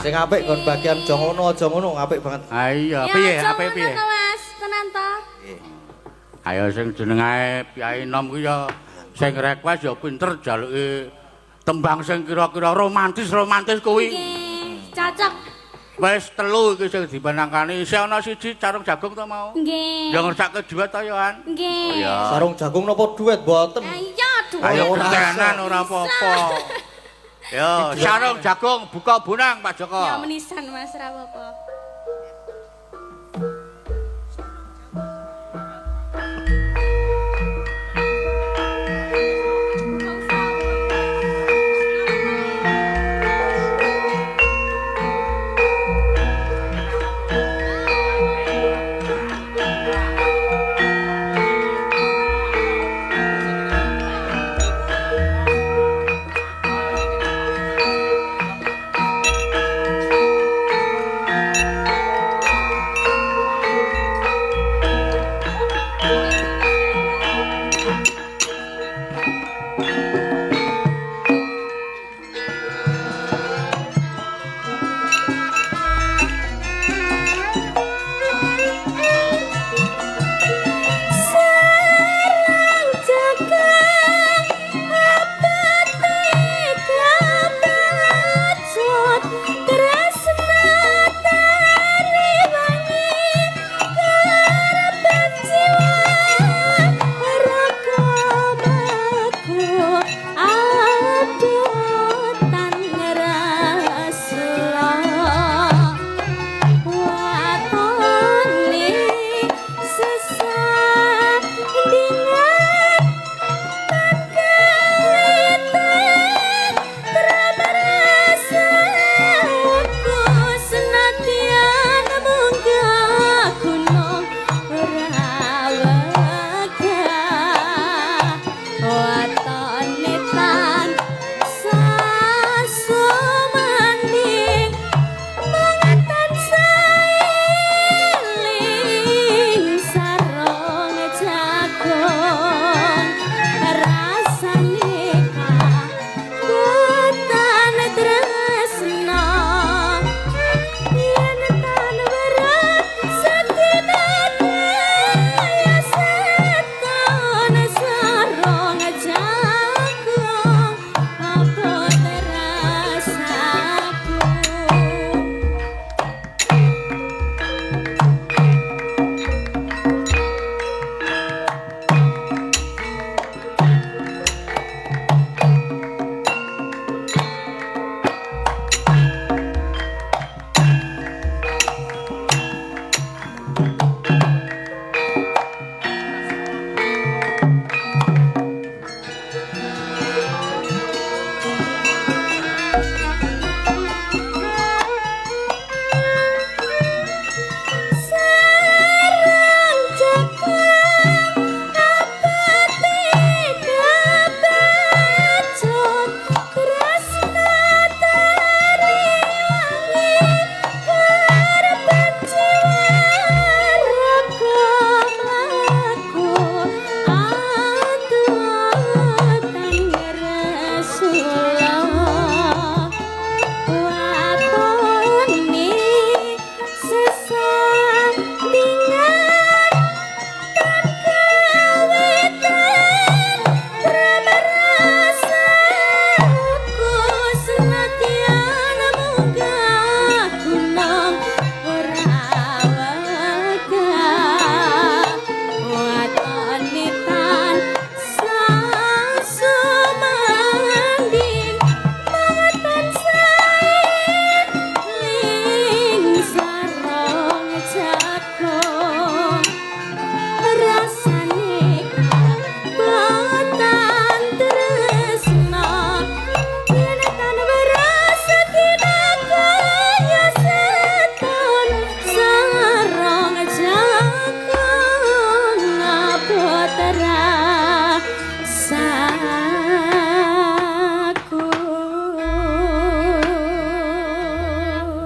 Sing apik kon bagian aja ngono apik banget. Ah iya, Ya, piye? aja Apik piye? ngono to, Mas. Tenan to. Ayo sing jenenge Piai Nom ku ya sing request ya pinter jaluke tembang sing kira-kira romantis kuwi. Nggih, cocok. Wis 3 iki sing dipanangkani. Isih ana siji carung jagung to mau. Nggih. Ya ngersake duet to ya, An. Nggih. Ya. Sarung jagung napa duet mboten? Iya, duwe. Ayo ora tenan ora apa-apa. Yo, sarung jagung buka bonang Pak Joko. Ya menisan Mas ra apa-apa.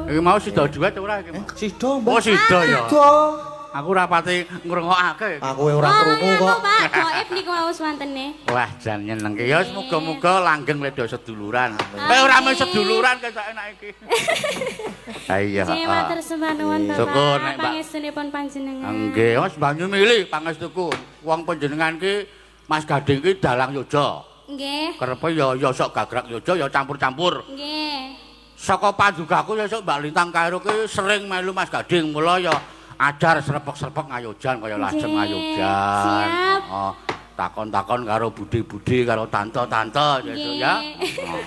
Iki mau sida duet ora iki? Sida, Mbak. Oh, sida ya. Sida. Aku ora pati ngrungokake. Aku ora krungu kok. Pak, gaib niku wau swantene. Wah, jan nyenengke. Ya muga-muga langgeng ledo seduluran. Ora mung seduluran kok enak iki. Ha iya. Nggih, matur sembah nuwun Syukur, Bapak. nek, Pak. Pangestunipun panjenengan. Nggih, Mas banyu milih pangestuku. Wong panjenengan ki Mas Gading ki dalang yoja. Nggih. Kerepe ya sok gagrak yoja ya campur-campur. Nggih. Saka pandugaku ya sok Mbak Lintang Kairo ki sering melu Mas Gading, mula ya ajar srepek-srepek ngayojan kaya lajeng Nggih, ngayojan. siap. Oh, takon-takon karo budi-budi karo tante-tante gitu ya. Oh.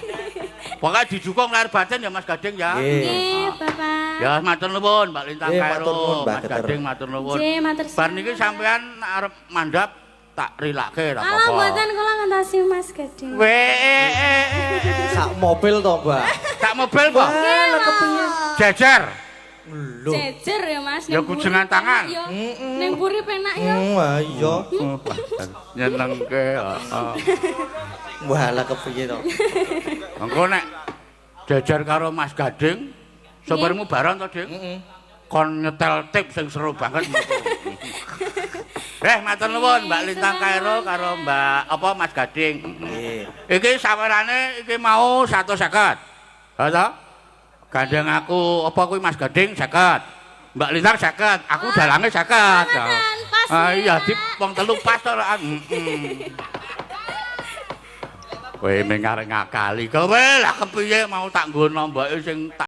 Pokoke dijukung lahir batin ya Mas Gading ya. Nggih, Bapak. Ya matur nuwun Mbak Lintang Nggih, matur nuwun, Kairo, Mbak Mas Geter. Gading matur nuwun. Nggih, matur Bar niki sampean arep mandhap tak rilake ra Ala apa-apa. mboten kula ngentasi Mas Gading. Sak mobil to, Mbak. Tak mobil kok. Jejer. Lho. Jejer ya Mas. Ya ning kujengan buri tangan. penak ya. Ning buri penak ya. Iya. Nyenengke. Heeh. Wah, lah kepiye to? Engko nek jejer karo Mas Gading, sabarmu bareng to, Ding? Kon nyetel tip sing seru banget. Matur nuwun Mbak Lintang Kairo karo Mbak apa Mas Gading. Nggih. Iki sawerane iki mau 150. Ha to? Gandeng aku apa kuwi Mas Gading 50. Mbak Lintang 50, aku dalange 50. pas Ah ya. iya di wong telu pas to ora. Kowe mengareng ngakali kowe lah kepiye mau tak nggono mbake sing tak